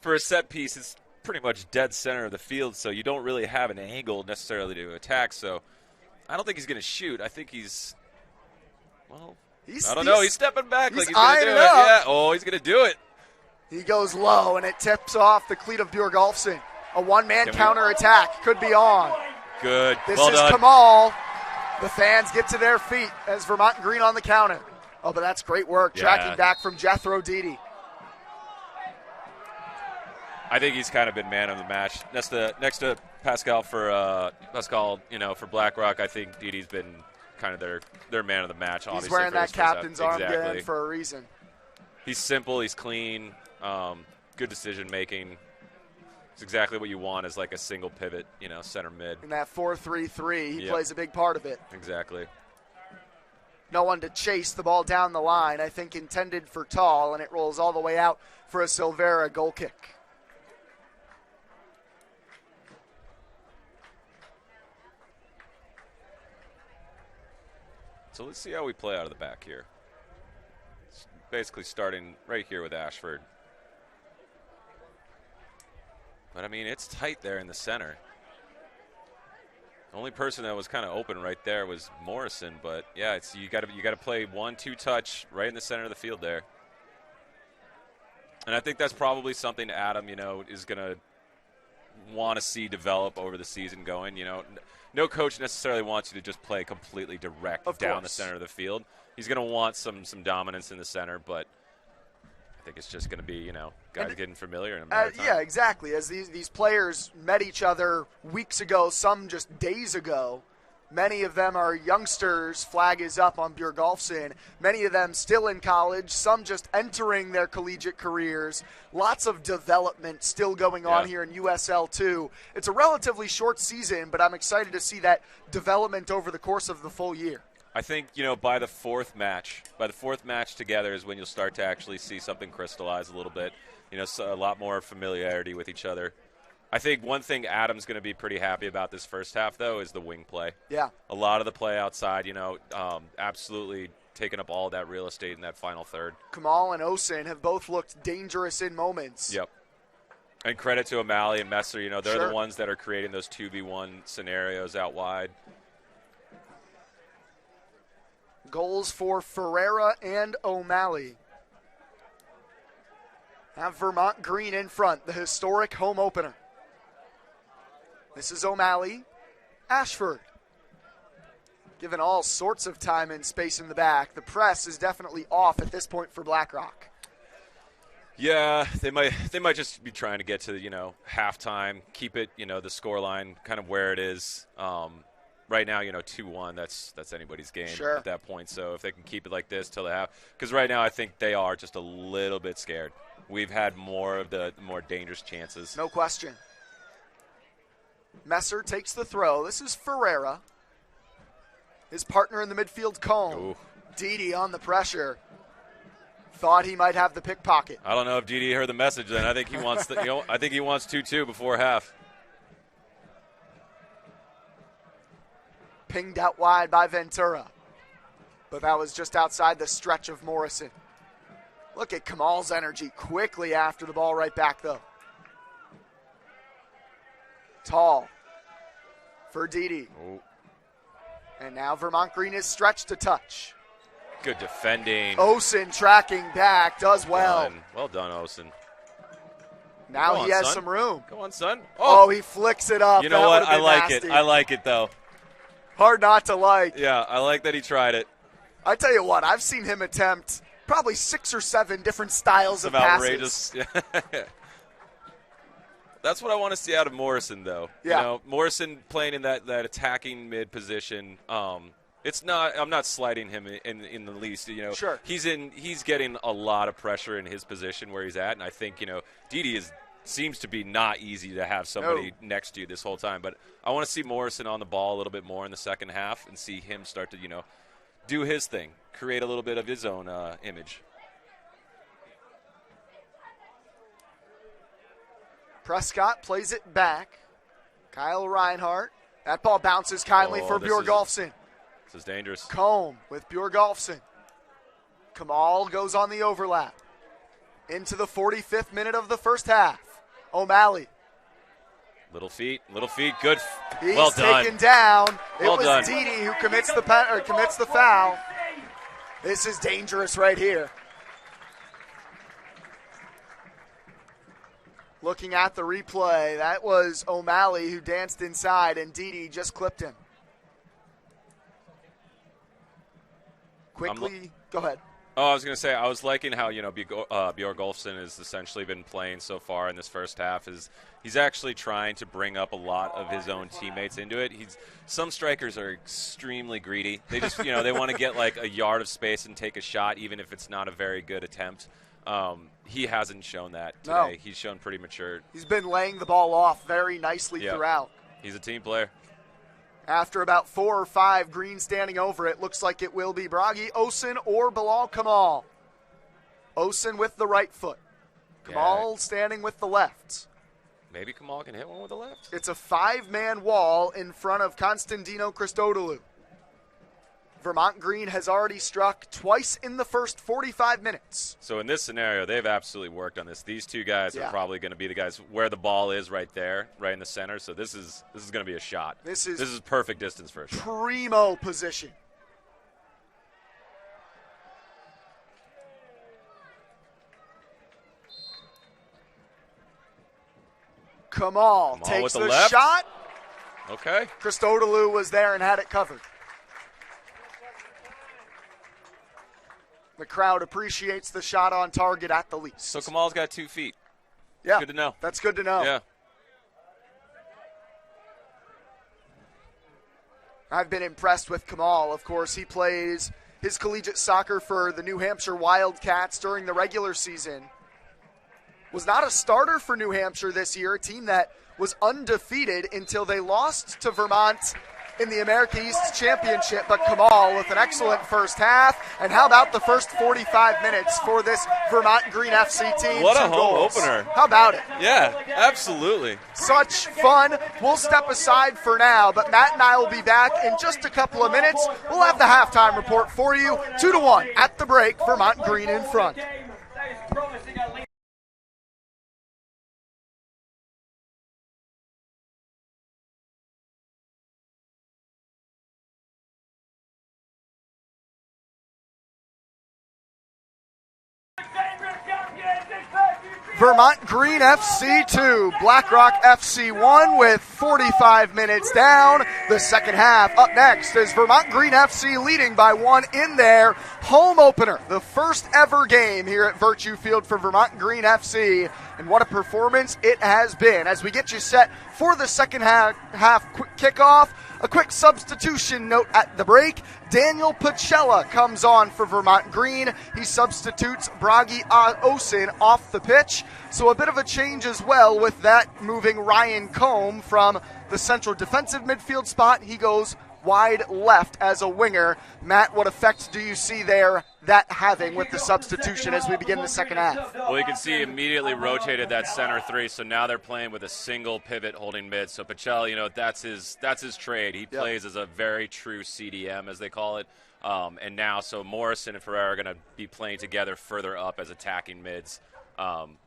for a set piece, it's pretty much dead center of the field, so you don't really have an angle necessarily to attack, so I don't think he's going to shoot. I think he's... Well, I don't know. He's stepping back like he's going to do it. Yeah. Oh, he's going to do it. He goes low, and it tips off the cleat of Bjorgolfsson. A one-man counterattack could be on. Good. This well is done. Kamal. The fans get to their feet as Vermont Green on the counter. Oh, but that's great work. Yeah. Tracking back from Jethro Dede. I think he's kind of been man of the match. Next to Pascal for for BlackRock, I think Dede's been kind of their man of the match. He's wearing that captain's armband for a reason. He's simple. He's clean. Good decision making. It's exactly what you want as like a single pivot, center mid. In that 4-3-3, he plays a big part of it. Exactly. No one to chase the ball down the line. I think intended for Tall, and it rolls all the way out for a Silveira goal kick. So let's see how we play out of the back here. It's basically starting right here with Ashford. But, it's tight there in the center. The only person that was kind of open right there was Morrison. But, yeah, you got to play 1-2 touch right in the center of the field there. And I think that's probably something Adam, is going to want to see develop over the season going, No coach necessarily wants you to just play completely direct down the center of the field. He's going to want some dominance in the center, but I think it's just going to be, guys getting familiar in a matter of time. Yeah, exactly. As these players met each other weeks ago, some just days ago, many of them are youngsters. Flag is up on Bjorgolfsson. Many of them still in college, some just entering their collegiate careers. Lots of development still going on here in USL 2. It's a relatively short season, but I'm excited to see that development over the course of the full year. I think, by the fourth match together is when you'll start to actually see something crystallize a little bit. So a lot more familiarity with each other. I think one thing Adam's going to be pretty happy about this first half, though, is the wing play. Yeah. A lot of the play outside, absolutely taking up all that real estate in that final third. Kamal and Osen have both looked dangerous in moments. Yep. And credit to O'Malley and Messer. They're the ones that are creating those 2v1 scenarios out wide. Goals for Ferreira and O'Malley. Have Vermont Green in front, the historic home opener. This is O'Malley. Ashford. Given all sorts of time and space in the back, the press is definitely off at this point for BlackRock. Yeah, they might just be trying to get to, halftime, keep it, the scoreline kind of where it is. Right now, 2-1, that's anybody's game at that point. So if they can keep it like this till they have – because right now I think they are just a little bit scared. We've had more of the more dangerous chances. No question. Messer takes the throw. This is Ferreira. His partner in the midfield, Cone. Didi on the pressure. Thought he might have the pickpocket. I don't know if Didi heard the message then. I think he wants I think he wants 2-2 before half. Pinged out wide by Ventura. But that was just outside the stretch of Morrison. Look at Kamal's energy quickly after the ball right back, though. Tall for Didi. And now Vermont Green is stretched a touch. Good defending. Osen tracking back, does well. Well done, Osen. Now he has some room. Come on, son. Oh, he flicks it up. You know what? I like it. I like it, though. Hard not to like. Yeah, I like that he tried it. I tell you what, I've seen him attempt probably 6 or 7 different styles of outrageous. passes. That's what I want to see out of Morrison, though. Yeah. Morrison playing in that attacking mid position. It's not. I'm not slighting him in the least. Sure. He's getting a lot of pressure in his position where he's at, and I think Didi seems to be not easy to have somebody next to you this whole time. But I want to see Morrison on the ball a little bit more in the second half and see him start to do his thing, create a little bit of his own image. Prescott plays it back. Kyle Reinhardt. That ball bounces kindly for Bjorgolfsson. This is dangerous. Combe with Bjorgolfsson. Kamal goes on the overlap. Into the 45th minute of the first half. O'Malley. Little feet, good. He's well done. taken down. Well it was Didi who commits the foul. This is dangerous right here. Looking at the replay, that was O'Malley who danced inside, and Didi just clipped him. Quickly, go ahead. Oh, I was going to say, I was liking how, Bjorgolfsson has essentially been playing so far in this first half. He's actually trying to bring up a lot of his own teammates into it. Some strikers are extremely greedy. They just, they want to get like a yard of space and take a shot, even if it's not a very good attempt. He hasn't shown that today. No. He's shown pretty mature. He's been laying the ball off very nicely throughout. He's a team player. After about 4 or 5, Green standing over it. Looks like it will be Bragi, Osen, or Bilal Kamal. Osen with the right foot. Kamal standing with the left. Maybe Kamal can hit one with the left? It's a 5-man wall in front of Constantino Christodoulou. Vermont Green has already struck twice in the first 45 minutes. So in this scenario, they've absolutely worked on this. These two guys are probably going to be the guys where the ball is right there, right in the center. So this is going to be a shot. This is perfect distance for a shot. Primo position. Kamal takes the shot. Okay. Christodoulou was there and had it covered. The crowd appreciates the shot on target at the least. So Kamal's got 2 feet. Yeah. Good to know. That's good to know. Yeah. I've been impressed with Kamal. Of course, he plays his collegiate soccer for the New Hampshire Wildcats during the regular season. Was not a starter for New Hampshire this year, a team that was undefeated until they lost to Vermont in the America East Championship, but Kamal with an excellent first half. And how about the first 45 minutes for this Vermont Green FC team? What a home opener. How about it? Yeah, absolutely. Such fun. We'll step aside for now, but Matt and I will be back in just a couple of minutes. We'll have the halftime report for you. 2-1 at the break, Vermont Green in front. Vermont Green FC 2, Blackrock FC 1 with 45 minutes down. The second half up next is Vermont Green FC leading by 1 in their home opener. The first ever game here at Virtue Field for Vermont Green FC. And what a performance it has been. As we get you set for the second half quick kickoff, a quick substitution note at the break. Daniel Pacella comes on for Vermont Green. He substitutes Bragi Osen off the pitch. So a bit of a change as well with that, moving Ryan Combe from the central defensive midfield spot. He goes wide left as a winger. Matt, what effect do you see there that having with the substitution as we begin the second half? Well, you can see immediately rotated that center three, so now they're playing with a single pivot holding mid. So Pacella, that's his trade. He plays as a very true CDM, as they call it. And now, so Morrison and Ferreira are going to be playing together further up as attacking mids. I'm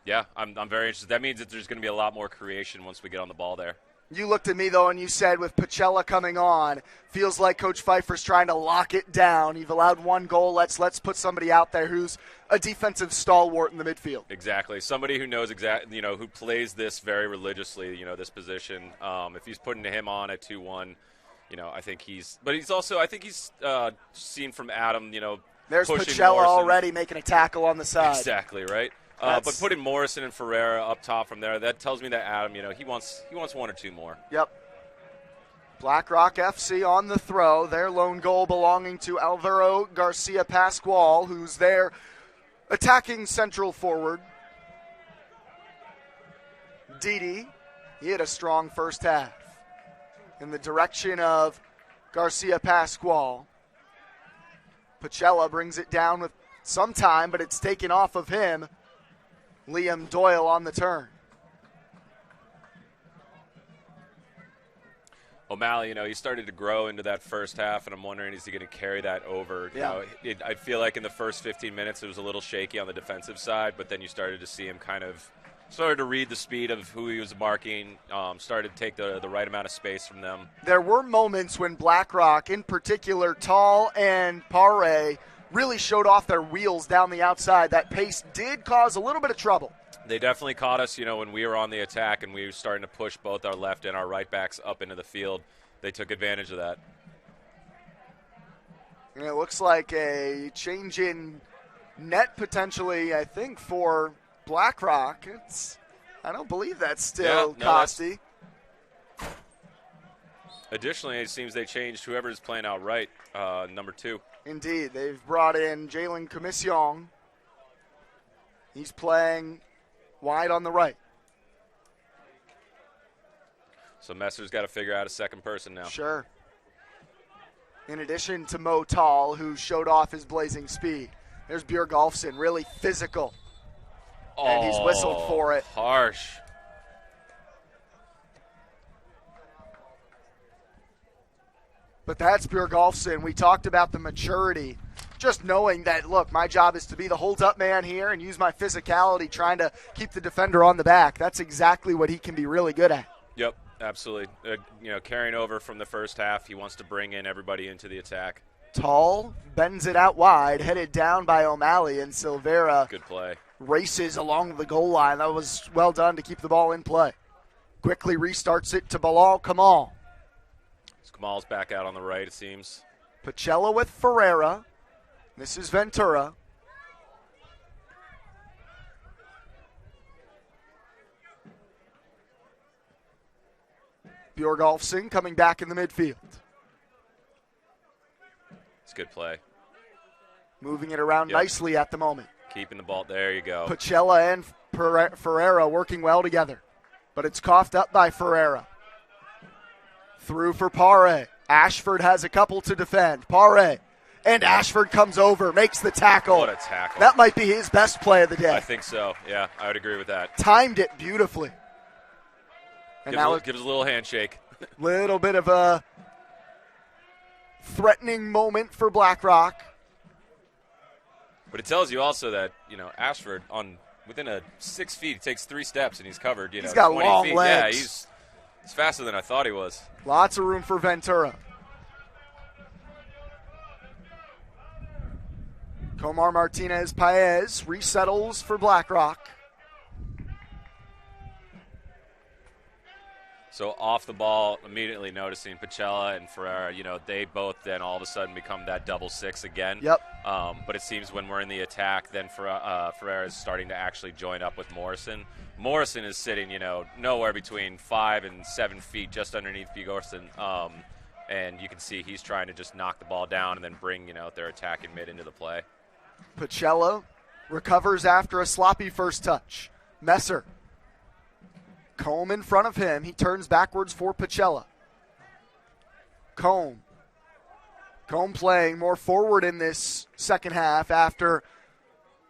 very interested. That means that there's going to be a lot more creation once we get on the ball there. You looked at me, though, and you said with Pacella coming on, feels like Coach Pfeiffer's trying to lock it down. You've allowed one goal. Let's put somebody out there who's a defensive stalwart in the midfield. Exactly. Somebody who knows exactly, who plays this very religiously, this position. If he's putting him on at 2-1, I think he's seen from Adam, there's pushing Pacella Morrison. Already making a tackle on the side. Exactly, right? But putting Morrison and Ferreira up top from there, that tells me that Adam, he wants one or two more. Yep. Blackrock FC on the throw. Their lone goal belonging to Alvaro Garcia Pascual, who's their attacking central forward. Didi, he had a strong first half in the direction of Garcia Pascual. Pacella brings it down with some time, but it's taken off of him. Liam Doyle on the turn. O'Malley, he started to grow into that first half, and I'm wondering, is he going to carry that over? Yeah. I feel like in the first 15 minutes it was a little shaky on the defensive side, but then you started to see him started to read the speed of who he was marking, started to take the right amount of space from them. There were moments when Blackrock, in particular Tall and Pare, really showed off their wheels down the outside. That pace did cause a little bit of trouble. They definitely caught us, when we were on the attack and we were starting to push both our left and our right backs up into the field. They took advantage of that. And it looks like a change in net potentially, I think, for Blackrock. I don't believe that's still Costi. Additionally, it seems they changed whoever's playing out right, number 2. Indeed. They've brought in Jalen Commission. He's playing wide on the right. So Messer's got to figure out a second person now. Sure. In addition to Mo Tall, who showed off his blazing speed. There's Björgolfsson, really physical. And he's whistled for it. Harsh. But that's Björgolfsson. We talked about the maturity. Just knowing that, look, my job is to be the hold-up man here and use my physicality trying to keep the defender on the back. That's exactly what he can be really good at. Yep, absolutely. Carrying over from the first half, he wants to bring in everybody into the attack. Tall bends it out wide, headed down by O'Malley, and Silvera good play. Races along the goal line. That was well done to keep the ball in play. Quickly restarts it to Bilal Kamal. Kamal's back out on the right, it seems. Pacella with Ferreira. This is Ventura. Björgolfsson coming back in the midfield. It's a good play. Moving it around nicely at the moment. Keeping the ball. There you go. Pacella and Ferreira working well together. But it's coughed up by Ferreira. Through for Pare. Ashford has a couple to defend. Pare. And Ashford comes over, makes the tackle. What a tackle. That might be his best play of the day. I think so. Yeah, I would agree with that. Timed it beautifully. And gives a little handshake. Little bit of a threatening moment for Blackrock. But it tells you also that, Ashford within 6 feet, he takes 3 steps and he's covered, he's got 20 long feet. legs. Yeah, he's faster than I thought he was. Lots of room for Ventura. Comar Martinez Paez resettles for Blackrock. So off the ball, immediately noticing Pachella and Ferreira, they both then all of a sudden become that double six again. Yep. But it seems when we're in the attack, then Ferreira is starting to actually join up with Morrison. Morrison is sitting, nowhere between 5 and 7 feet just underneath Bjornsson. And you can see he's trying to just knock the ball down and then bring, their attacking mid into the play. Pachella recovers after a sloppy first touch. Messer. Combe in front of him. He turns backwards for Pachella. Combe playing more forward in this second half after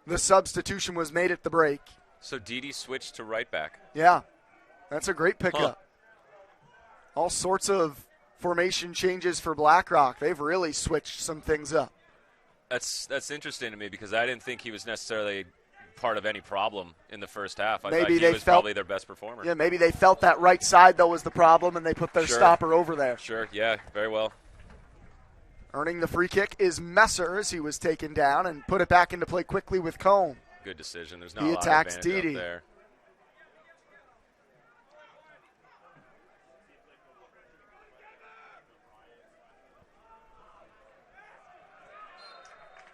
the substitution was made at the break. So Didi switched to right back. Yeah, that's a great pickup. All sorts of formation changes for BlackRock. They've really switched some things up. That's interesting to me because I didn't think he was necessarily part of any problem in the first half. I maybe thought he was probably their best performer. Yeah, maybe they felt that right side, though, was the problem, and they put their stopper over there. Sure, yeah, very well. Earning the free kick is Messer as he was taken down and put it back into play quickly with Combe. Good decision. There's not a he lot attacks of advantage Didi. up there.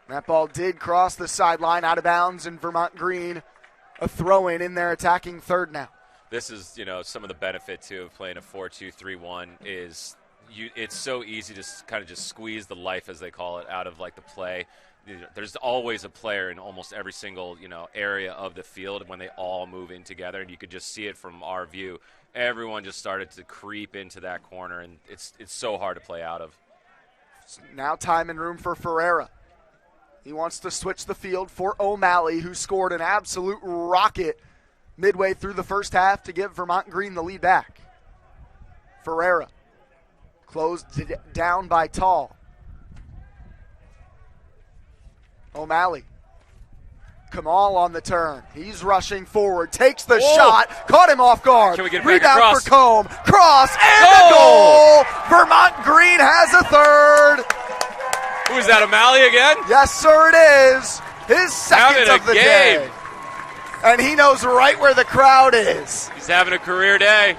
That ball did cross the sideline out of bounds, and Vermont Green a throw-in in their attacking third now. This is, some of the benefit, too, of playing a 4-2-3-1 is it's so easy to kind of just squeeze the life, as they call it, out of, the play. There's always a player in almost every single, area of the field when they all move in together, and you could just see it from our view. Everyone just started to creep into that corner, and it's so hard to play out of. Now time and room for Ferreira. He wants to switch the field for O'Malley, who scored an absolute rocket midway through the first half to give Vermont Green the lead back. Ferreira closed down by Tall. O'Malley. Kamal on the turn. He's rushing forward, takes the shot, caught him off guard. Can we get rebound for Combe. Cross and the goal. Vermont Green has a third. Who is that, O'Malley again? Yes, sir, it is. His second of the day. And he knows right where the crowd is. He's having a career day.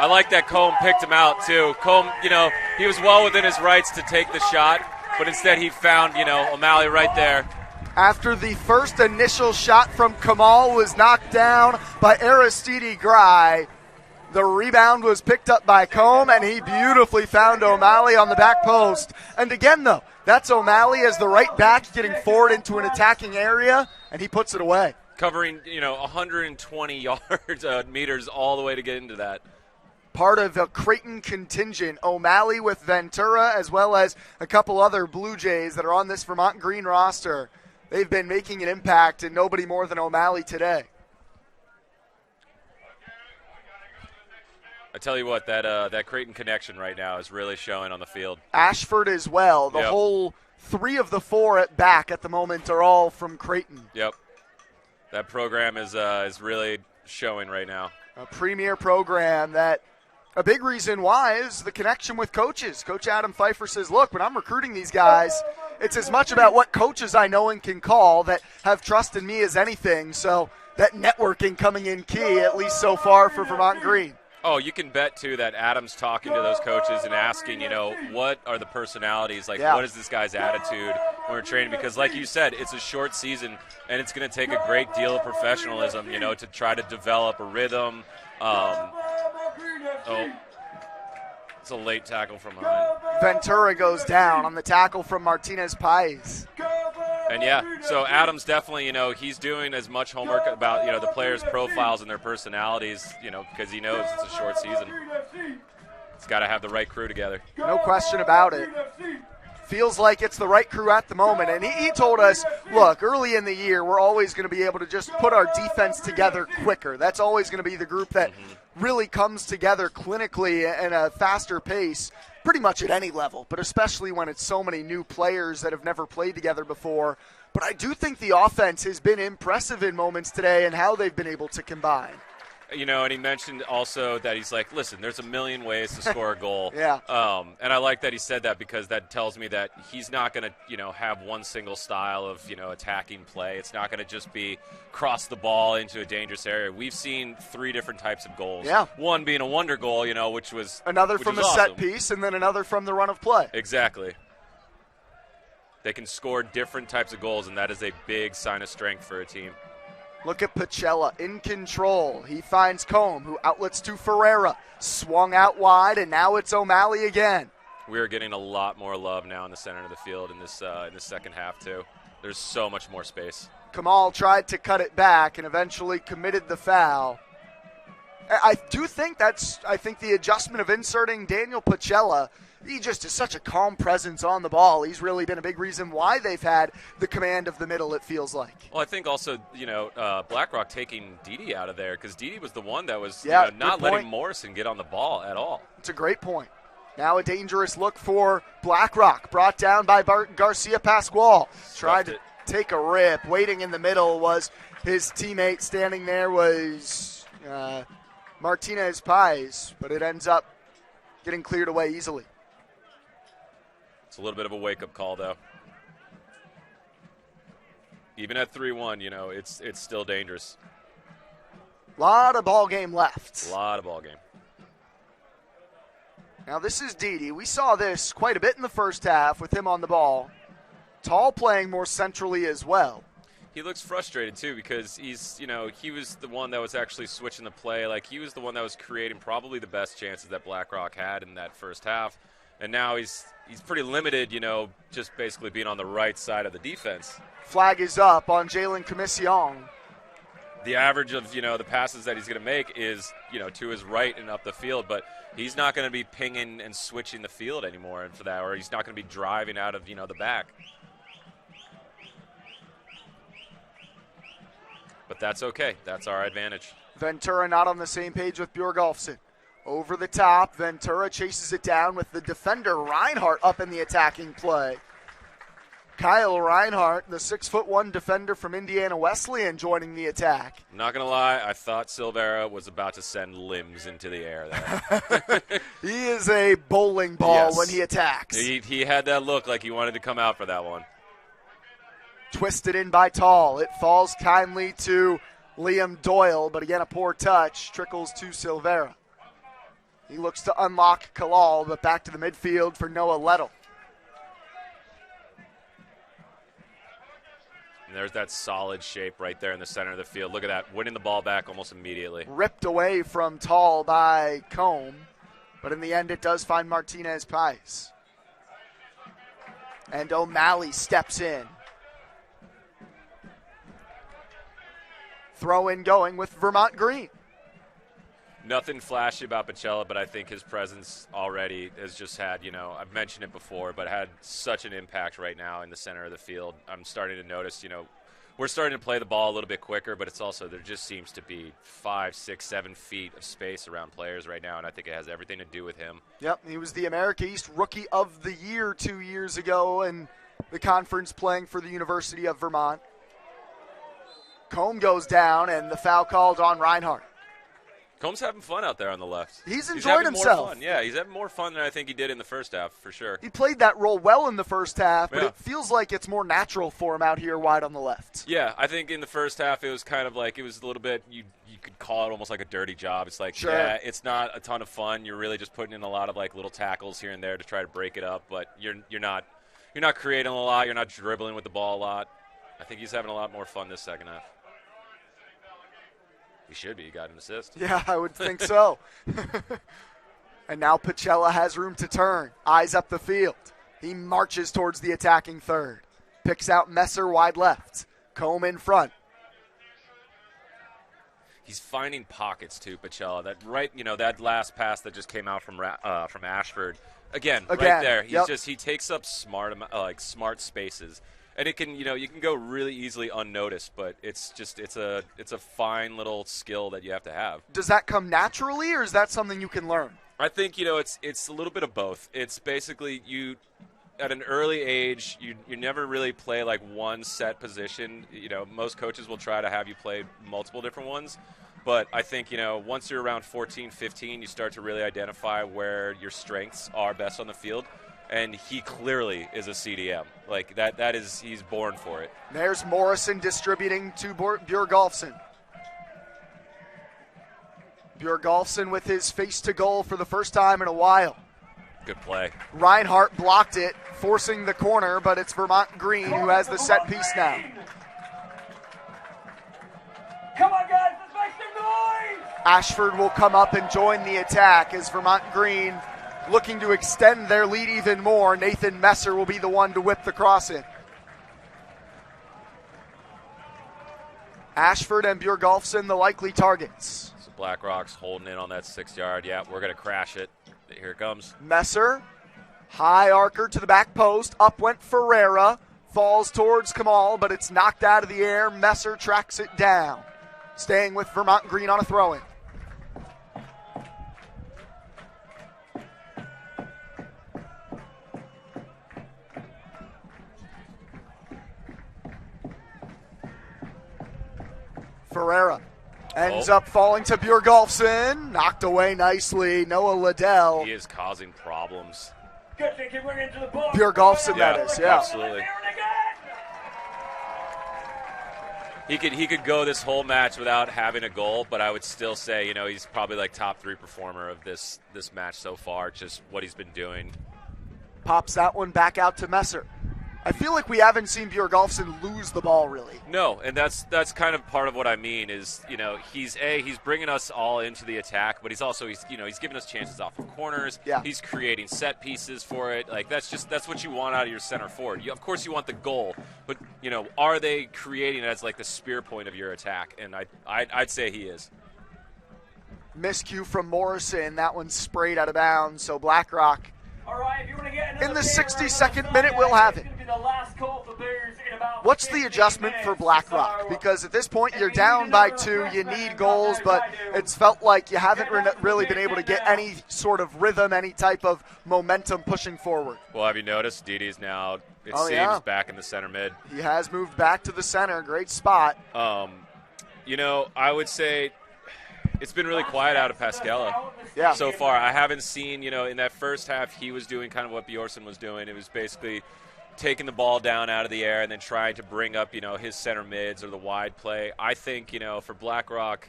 I like that Combe picked him out, too. Combe, he was well within his rights to take the shot, but instead he found, O'Malley right there. After the first initial shot from Kamal was knocked down by Aristide Grai, the rebound was picked up by Combe, and he beautifully found O'Malley on the back post. And again, though, that's O'Malley as the right back getting forward into an attacking area, and he puts it away. Covering, 120 yards, meters all the way to get into that. Part of a Creighton contingent, O'Malley with Ventura, as well as a couple other Blue Jays that are on this Vermont Green roster. They've been making an impact, and nobody more than O'Malley today. I tell you what, that Creighton connection right now is really showing on the field. Ashford as well. The whole 3 of the 4 at back at the moment are all from Creighton. Yep. That program is really showing right now. A premier program that a big reason why is the connection with coaches. Coach Adam Pfeiffer says, look, when I'm recruiting these guys, it's as much about what coaches I know and can call that have trust in me as anything. So that networking coming in key, at least so far for Vermont Green. Oh, you can bet, too, that Adam's talking to those coaches and asking, what are the personalities? What is this guy's attitude when we're training? Because, like you said, it's a short season, and it's going to take a great deal of professionalism, to try to develop a rhythm. It's a late tackle from behind. Ventura goes down on the tackle from Martinez Pais. And, so Adam's definitely, he's doing as much homework about, the players' profiles and their personalities, because he knows it's a short season. It's got to have the right crew together. No question about it. Feels like it's the right crew at the moment. And he told us, look, early in the year, we're always going to be able to just put our defense together quicker. That's always going to be the group that really comes together clinically at a faster pace, pretty much at any level, but especially when it's so many new players that have never played together before. But I do think the offense has been impressive in moments today and how they've been able to combine. And he mentioned also that he's like, listen, there's a million ways to score a goal. Yeah. And I like that he said that because that tells me that he's not going to, have one single style of, attacking play. It's not going to just be cross the ball into a dangerous area. We've seen 3 different types of goals. Yeah. One being a wonder goal, which was another from a awesome. set piece, and then another from the run of play. Exactly. They can score different types of goals, and that is a big sign of strength for a team. Look at Pacella in control. He finds Combe, who outlets to Ferreira. Swung out wide, and now it's O'Malley again. We are getting a lot more love now in the center of the field in this second half, too. There's so much more space. Kamal tried to cut it back and eventually committed the foul. I think the adjustment of inserting Daniel Pacella, he just is such a calm presence on the ball. He's really been a big reason why they've had the command of the middle, it feels like. Well, I think also, BlackRock taking Didi out of there because Didi was the one that was not letting Morrison get on the ball at all. It's a great point. Now a dangerous look for BlackRock, brought down by Garcia Pascual. Tried to take a rip. Waiting in the middle was his teammate. Standing there was Martinez Pais, but it ends up getting cleared away easily. It's a little bit of a wake-up call, though. Even at 3-1, it's still dangerous. A lot of ball game left. A lot of ball game. Now this is Didi. We saw this quite a bit in the first half with him on the ball. Tall playing more centrally as well. He looks frustrated, too, because he was the one that was actually switching the play. Like, he was the one that was creating probably the best chances that BlackRock had in that first half. And now he's pretty limited, just basically being on the right side of the defense. Flag is up on Jalen Commission. The average of, the passes that he's going to make is, to his right and up the field. But he's not going to be pinging and switching the field anymore and for that, or he's not going to be driving out of, the back. But that's okay. That's our advantage. Ventura not on the same page with Bjorgolfsson. Over the top, Ventura chases it down with the defender Reinhardt up in the attacking play. Kyle Reinhardt, the 6'1" defender from Indiana Wesleyan, joining the attack. I'm not going to lie, I thought Silvera was about to send limbs into the air there. He is a bowling ball when he attacks. He had that look like he wanted to come out for that one. Twisted in by Tall. It falls kindly to Liam Doyle, but again a poor touch. Trickles to Silvera. He looks to unlock Kalal, but back to the midfield for Noah Lettle. And there's that solid shape right there in the center of the field. Look at that, winning the ball back almost immediately. Ripped away from Tall by Combe, but in the end it does find Martinez Pais. And O'Malley steps in. Throw in going with Vermont Green. Nothing flashy about Pacella, but I think his presence already has just had, I've mentioned it before, but had such an impact right now in the center of the field. I'm starting to notice, we're starting to play the ball a little bit quicker, but it's also, there just seems to be 5, 6, 7 feet of space around players right now, and I think it has everything to do with him. Yep, he was the America East Rookie of the Year 2 years ago in the conference playing for the University of Vermont. Combe goes down, and the foul called on Reinhardt. Combs having fun out there on the left. He's enjoying himself. More fun. Yeah, he's having more fun than I think he did in the first half, for sure. He played that role well in the first half, but it feels like it's more natural for him out here wide on the left. Yeah, I think in the first half it was kind of like, it was a little bit, you could call it almost like a dirty job. It's like, yeah, it's not a ton of fun. You're really just putting in a lot of like little tackles here and there to try to break it up, but you're not creating a lot. You're not dribbling with the ball a lot. I think he's having a lot more fun this second half. He should be. He got an assist. Yeah, I would think so. And now Pacella has room to turn. Eyes up the field. He marches towards the attacking third. Picks out Messer wide left. Combe in front. He's finding pockets too, Pacella. That last pass that just came out from Ashford. Again, right there. He takes up smart spaces. And it can, you can go really easily unnoticed, but it's a fine little skill that you have to have. Does that come naturally, or is that something you can learn? I think, it's a little bit of both. It's basically at an early age, you never really play like one set position. Most coaches will try to have you play multiple different ones. But I think, once you're around 14, 15, you start to really identify where your strengths are best on the field. And he clearly is a CDM. Like, he's born for it. There's Morrison distributing to Bjorgolfsson. Bjorgolfsson with his face to goal for the first time in a while. Good play. Reinhardt blocked it, forcing the corner, but it's Vermont Green who has the set piece now. Come on, guys, let's make some noise! Ashford will come up and join the attack as Vermont Green looking to extend their lead even more. Nathan Messer will be the one to whip the cross in. Ashford and Bjorgolfsson the likely targets. So BlackRock's holding in on that 6-yard. Yeah, we're going to crash it. Here it comes. Messer, high arcer to the back post. Up went Ferreira. Falls towards Kamal, but it's knocked out of the air. Messer tracks it down. Staying with Vermont Green on a throw-in. Ferreira ends up falling to Bjorgolfsson. Knocked away nicely. Noah Liddell. He is causing problems. Bjorgolfsson, that is, yeah. Absolutely. He could go this whole match without having a goal, but I would still say, he's probably like top 3 performer of this match so far, just what he's been doing. Pops that one back out to Messer. I feel like we haven't seen Bjorgolfsson lose the ball, really. No, and that's kind of part of what I mean is, he's bringing us all into the attack, but he's giving us chances off of corners. Yeah. He's creating set pieces for it. Like, that's what you want out of your center forward. Of course you want the goal, but, are they creating it as like the spear point of your attack? And I'd say he is. Miscue from Morrison. That one sprayed out of bounds, so BlackRock. All right, if you want to get in the 62nd minute, we'll have it. What's the adjustment for BlackRock? Because at this point, you're down by 2, you need goals, but it's felt like you haven't really been able to get any sort of rhythm, any type of momentum pushing forward. Well, have you noticed Didi's now, seems back in the center mid? He has moved back to the center. Great spot. I would say it's been really quiet out of Pascala so far. I haven't seen, in that first half, he was doing kind of what Bjornsson was doing. It was basically taking the ball down out of the air and then trying to bring up, his center mids or the wide play. I think, for BlackRock,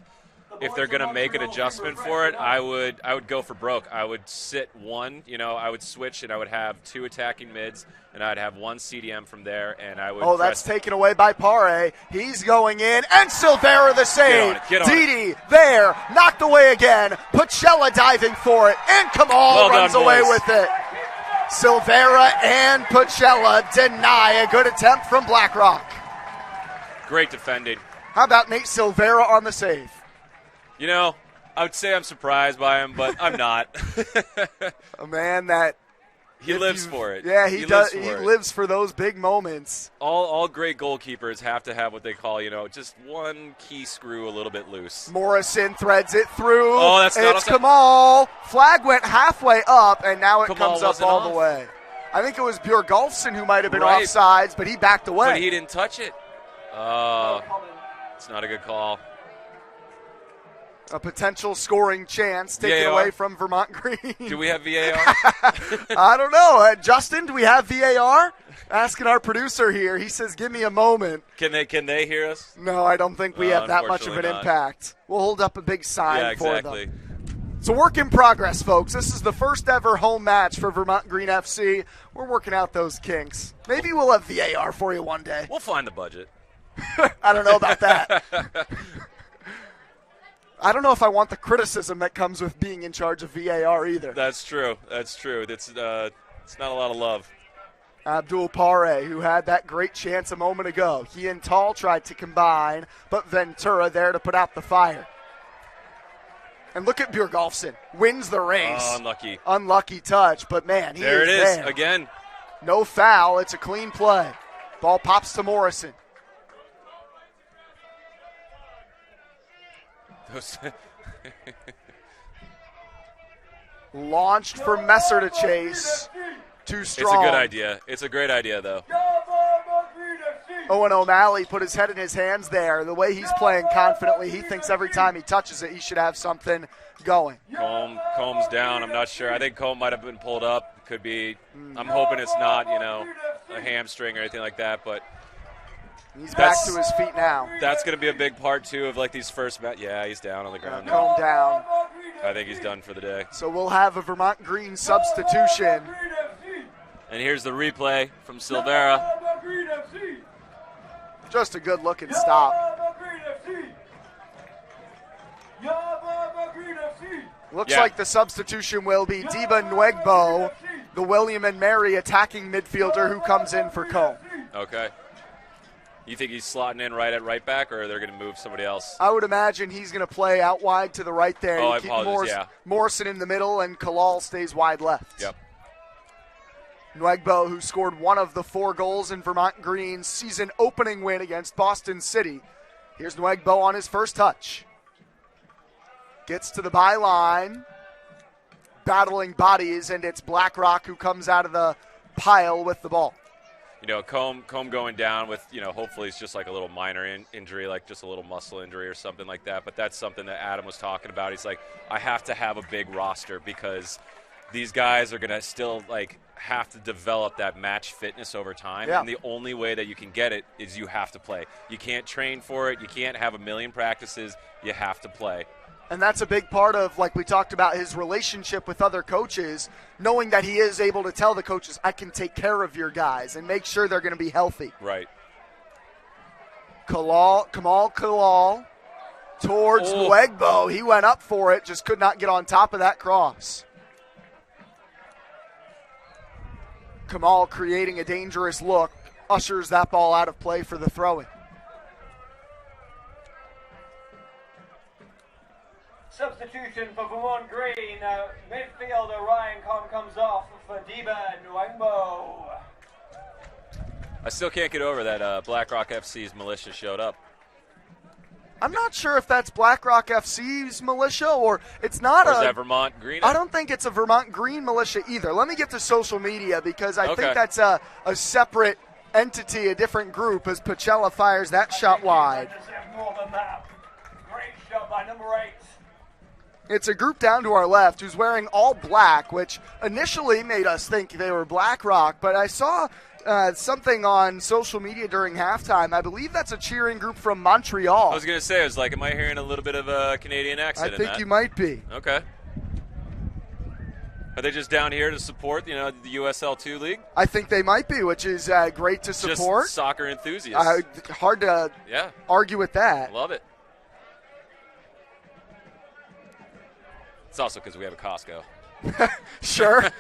if they're going to make an adjustment for it, I would go for broke. I would sit one, I would switch and I would have 2 attacking mids and I'd have 1 CDM from there and I would. Oh, that's taken away by Pare. He's going in and Silvera the save. Didi there, knocked away again. Pacella diving for it and Kamal runs away with it. Silvera and Pacella deny a good attempt from BlackRock. Great defending. How about Nate Silvera on the save? I would say I'm surprised by him, but I'm not. A man that he lives for it. Yeah, he does. He lives for those big moments. All great goalkeepers have to have what they call, just one key screw a little bit loose. Morrison threads it through. Oh, that's not It's Kamal. Flag went halfway up, and now it Kamal comes up all the way. I think it was Bjorgolfsson who might have been offsides, but he backed away. But he didn't touch it. Oh, it's not a good call. A potential scoring chance taken away from Vermont Green. Do we have VAR? I don't know. Justin, do we have VAR? Asking our producer here. He says, give me a moment. Can they hear us? No, I don't think we have that much of an impact. We'll hold up a big sign for them. It's a work in progress, folks. This is the first ever home match for Vermont Green FC. We're working out those kinks. Maybe we'll have VAR for you one day. We'll find the budget. I don't know about that. I don't know if I want the criticism that comes with being in charge of VAR either. That's true. It's not a lot of love. Abdul Pare, who had that great chance a moment ago. He and Tall tried to combine, but Ventura there to put out the fire. And look at Bjorgolfsson. Wins the race. Oh, unlucky. Unlucky touch, but man, he there is it is there. Again. No foul. It's a clean play. Ball pops to Morrison. Launched for Messer to chase. Too strong. It's a good idea. It's a great idea, though. Owen O'Malley put his head in his hands there. The way he's playing confidently, he thinks every time he touches it, he should have something going. Combs down. I'm not sure. I think Combe might have been pulled up. Could be. I'm hoping it's not, a hamstring or anything like that. But he's back to his feet now. That's going to be a big part, too, of like these first Yeah, he's down on the ground now. Combe down. I think he's done for the day. So we'll have a Vermont Green substitution. And here's the replay from Silvera. Just a good-looking stop. Looks like the substitution will be Deba Nwegbo, the William & Mary attacking midfielder who comes in for Combe. Okay. You think he's slotting in right at right back, or they're going to move somebody else? I would imagine he's going to play out wide to the right there. Oh, I apologize, Morrison in the middle, and Kalal stays wide left. Yep. Nwegbo, who scored one of the 4 goals in Vermont Green's season opening win against Boston City. Here's Nwegbo on his first touch. Gets to the byline, battling bodies, and it's Blackrock who comes out of the pile with the ball. Combe going down with, hopefully it's just like a little minor injury, like just a little muscle injury or something like that. But that's something that Adam was talking about. He's like, I have to have a big roster because these guys are going to still have to develop that match fitness over time. Yeah. And the only way that you can get it is you have to play. You can't train for it. You can't have a million practices. You have to play. And that's a big part of, like we talked about, his relationship with other coaches, knowing that he is able to tell the coaches, I can take care of your guys and make sure they're going to be healthy. Right. Kamal Kalal towards Nwegbo. He went up for it, just could not get on top of that cross. Kamal creating a dangerous look, ushers that ball out of play for the throw-in. Substitution for Vermont Green. Midfielder Ryan Combe comes off for Deba Nwegbo. I still can't get over that BlackRock FC's militia showed up. I'm not sure if that's BlackRock FC's militia or it's not. Or is that Vermont Green? I don't think it's a Vermont Green militia either. Let me get to social media because I think that's a separate entity, a different group, as Pacella fires that shot wide. More than that. Great shot by number 8. It's a group down to our left who's wearing all black, which initially made us think they were BlackRock, but I saw something on social media during halftime. I believe that's a cheering group from Montreal. I was going to say, I was like, am I hearing a little bit of a Canadian accent I think you might be. Okay. Are they just down here to support, the USL2 league? I think they might be, which is great to support. Just soccer enthusiasts. Hard to argue with that. Love it. It's also because we have a Costco. Sure.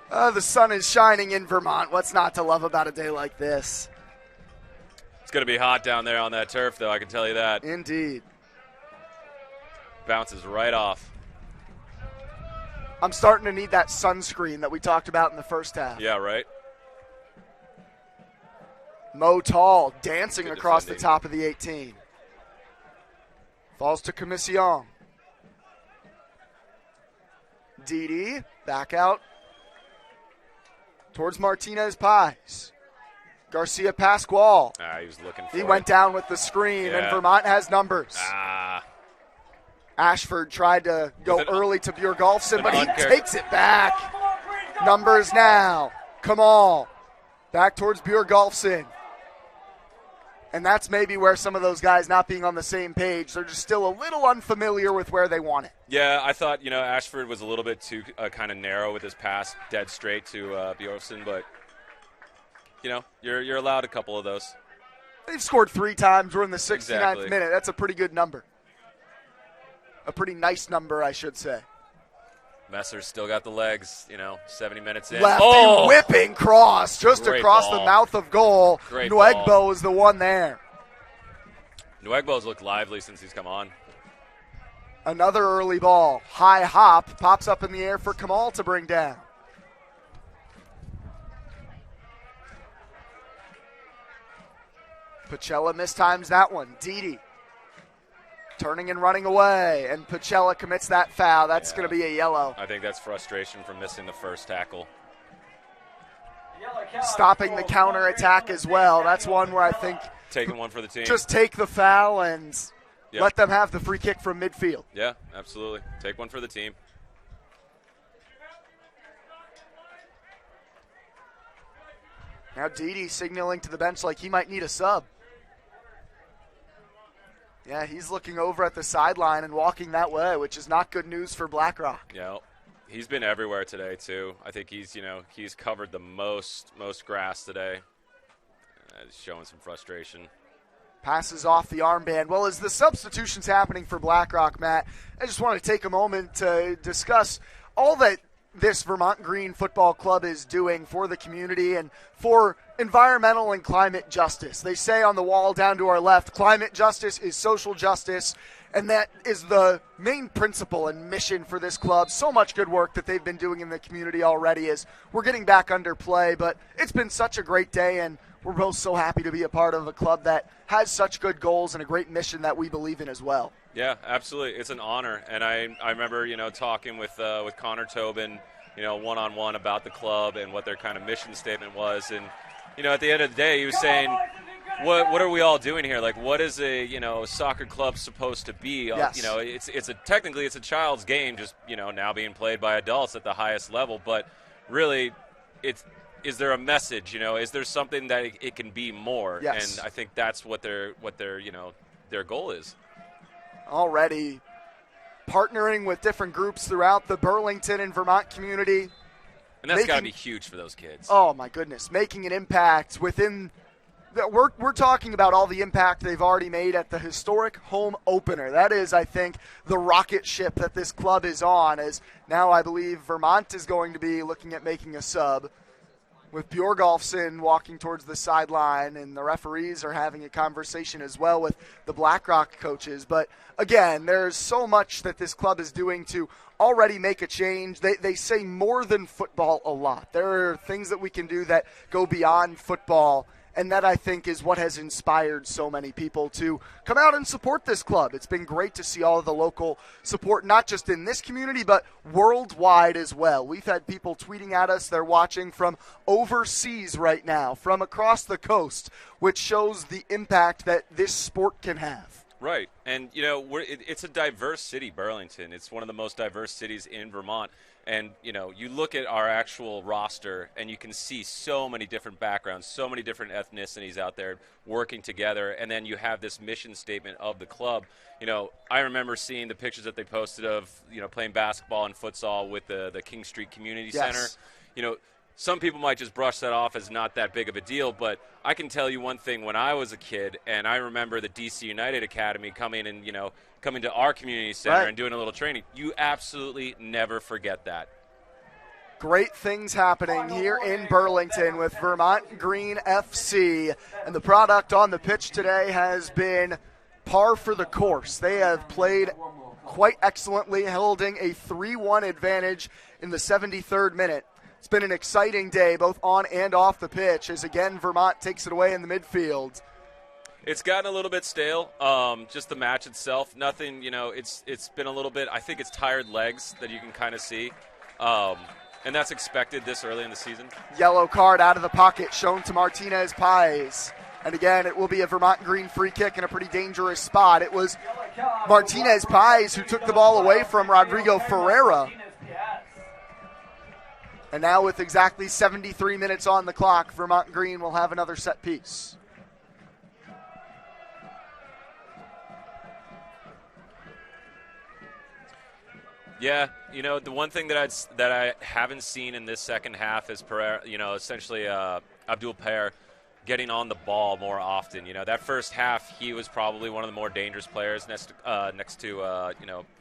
The sun is shining in Vermont. What's not to love about a day like this? It's going to be hot down there on that turf, though, I can tell you that. Indeed. Bounces right off. I'm starting to need that sunscreen that we talked about in the first half. Yeah, right. Mo Tall dancing Good across defending. the top of the 18. Falls to Commission. Didi back out towards Martinez Pais. Garcia Pascual. He was looking for He it. went down with the screen, and Vermont has numbers. Ashford tried to go early to Bjorgolfsson, but he takes it back. Numbers now. Kamal back towards Bjorgolfsson. And that's maybe where some of those guys not being on the same page, they're just still a little unfamiliar with where they want it. Yeah, I thought, Ashford was a little bit too kind of narrow with his pass, dead straight to Bjorgolfsson, but, you're allowed a couple of those. They've scored 3 times. We're in the 69th Exactly. minute. That's a pretty good number. A pretty nice number, I should say. Messer's still got the legs, 70 minutes in. Lefty whipping cross just Great across ball. the mouth of goal. Great Nwegbo ball. is the one there. Nwegbo's looked lively since he's come on. Another early ball. High hop. Pops up in the air for Kamal to bring down. Pacella mistimes that one. Didi turning and running away, and Pacella commits that foul. That's going to be a yellow. I think that's frustration from missing the first tackle. Yellow stopping the counterattack as well. That's one where I think taking one for the team. Just take the foul and let them have the free kick from midfield. Yeah, absolutely. Take one for the team. Now Didi signaling to the bench like he might need a sub. Yeah, he's looking over at the sideline and walking that way, which is not good news for Blackrock. Yeah, he's been everywhere today too. I think he's covered the most grass today. Showing some frustration. Passes off the armband. Well, as the substitutions happening for Blackrock, Matt, I just want to take a moment to discuss all that this Vermont Green Football Club is doing for the community and for environmental and climate justice. They say on the wall down to our left, climate justice is social justice, and that is the main principle and mission for this club. So much good work that they've been doing in the community already as we're getting back under play, but it's been such a great day, and we're both so happy to be a part of a club that has such good goals and a great mission that we believe in as well. Yeah, absolutely. It's an honor. And I remember, talking with Connor Tobin, one-on-one about the club and what their kind of mission statement was. And, at the end of the day, he was saying, what are we all doing here? Like, what is a, soccer club supposed to be? Yes. Technically it's a child's game, just, now being played by adults at the highest level. But really, is there a message? Is there something that it can be more? Yes. And I think that's what their goal is. Already partnering with different groups throughout the Burlington and Vermont community. And that's got to be huge for those kids. Oh, my goodness. Making an impact within we're talking about all the impact they've already made at the historic home opener. That is, I think, the rocket ship that this club is on, as now I believe Vermont is going to be looking at making a sub, with Bjorgolfsson walking towards the sideline, and the referees are having a conversation as well with the Blackrock coaches. But again, there's so much that this club is doing to already make a change. They say more than football a lot. There are things that we can do that go beyond football, and that I think is what has inspired so many people to come out and support this club. It's been great to see all of the local support, not just in this community, but worldwide as well. We've had people tweeting at us. They're watching from overseas right now, from across the coast, which shows the impact that this sport can have. Right. And, it's a diverse city, Burlington. It's one of the most diverse cities in Vermont. And, you look at our actual roster and you can see so many different backgrounds, so many different ethnicities out there working together. And then you have this mission statement of the club. I remember seeing the pictures that they posted of, playing basketball and futsal with the King Street Community Center. Some people might just brush that off as not that big of a deal, but I can tell you one thing. When I was a kid, and I remember the DC United Academy coming to our community center and doing a little training, you absolutely never forget that. Great things happening here in Burlington with Vermont Green FC, and the product on the pitch today has been par for the course. They have played quite excellently, holding a 3-1 advantage in the 73rd minute. It's been an exciting day, both on and off the pitch, as again Vermont takes it away in the midfield. It's gotten a little bit stale, just the match itself. Nothing, it's been a little bit, I think it's tired legs that you can kind of see, and that's expected this early in the season. Yellow card out of the pocket shown to Martinez Pais. And again, it will be a Vermont Green free kick in a pretty dangerous spot. It was Martinez Pais who took the ball away from Rodrigo Ferreira. And now with exactly 73 minutes on the clock, Vermont Green will have another set piece. Yeah, the one thing that I haven't seen in this second half is Pereira, essentially Abdul Pereira getting on the ball more often. That first half he was probably one of the more dangerous players next to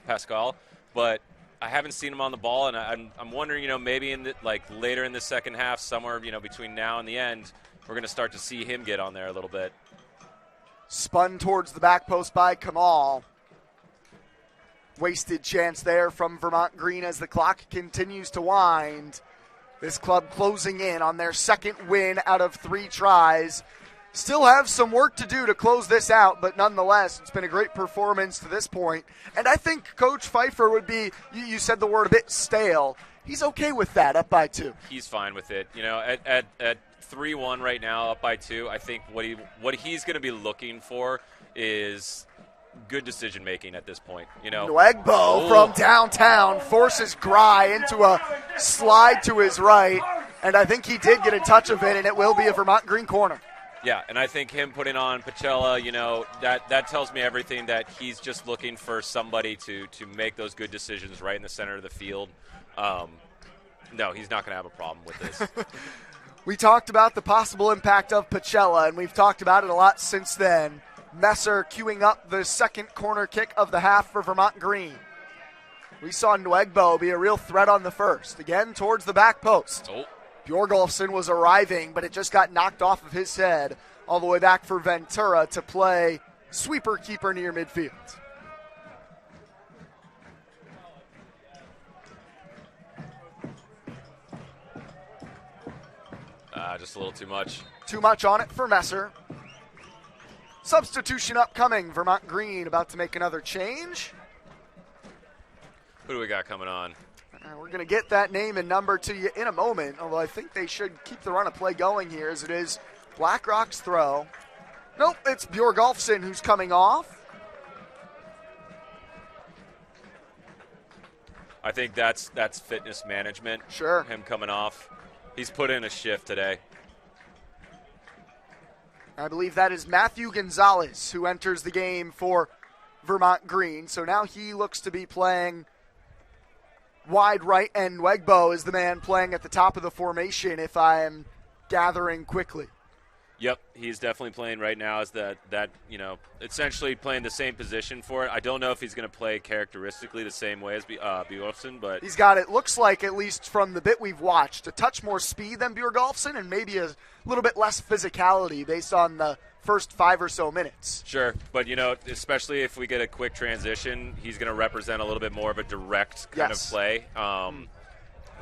Pascal, but I haven't seen him on the ball, and I'm wondering, maybe later in the second half, somewhere, between now and the end, we're going to start to see him get on there a little bit. Spun towards the back post by Kamal. Wasted chance there from Vermont Green as the clock continues to wind. This club closing in on their second win out of 3 tries. Still have some work to do to close this out, but nonetheless, it's been a great performance to this point. And I think Coach Pfeiffer would be, you said the word a bit stale. he's okay with that, up by 2. He's fine with it. You know, at 3-1 right now, up by 2, I think what he's going to be looking for is good decision making at this point. You know, Nwegbo from downtown forces Gry into a slide to his right, and I think he did get a touch of it, and it will be a Vermont Green corner. Yeah, and I think him putting on Pacella, you know, that tells me everything, that he's just looking for somebody to make those good decisions right in the center of the field. No, he's not going to have a problem with this. We talked about the possible impact of Pacella, and we've talked about it a lot since then. Messer queuing up the second corner kick of the half for Vermont Green. We saw Nwegbo be a real threat on the first, again towards the back post. Oh. Bjorgolfsson was arriving, but it just got knocked off of his head all the way back for Ventura to play sweeper keeper near midfield. Just a little too much. Too much on it for Messer. Substitution upcoming. Vermont Green about to make another change. Who do we got coming on? We're going to get that name and number to you in a moment, although I think they should keep the run of play going here as it is BlackRock's throw. Nope, it's Bjorgolfsson who's coming off. I think that's fitness management. Sure. Him coming off. He's put in a shift today. I believe that is Matthew Gonzalez who enters the game for Vermont Green. So now he looks to be playing wide right, and Nwegbo is the man playing at the top of the formation, if I am gathering quickly. Yep, he's definitely playing right now as that you know, essentially playing the same position for it. I don't know if he's going to play characteristically the same way as Bjorgolfsson, but he's got, it looks like, at least from the bit we've watched, a touch more speed than Bjorgolfsson and maybe a little bit less physicality based on the first 5 or so minutes. Sure, but you know, especially if we get a quick transition, he's going to represent a little bit more of a direct kind of play.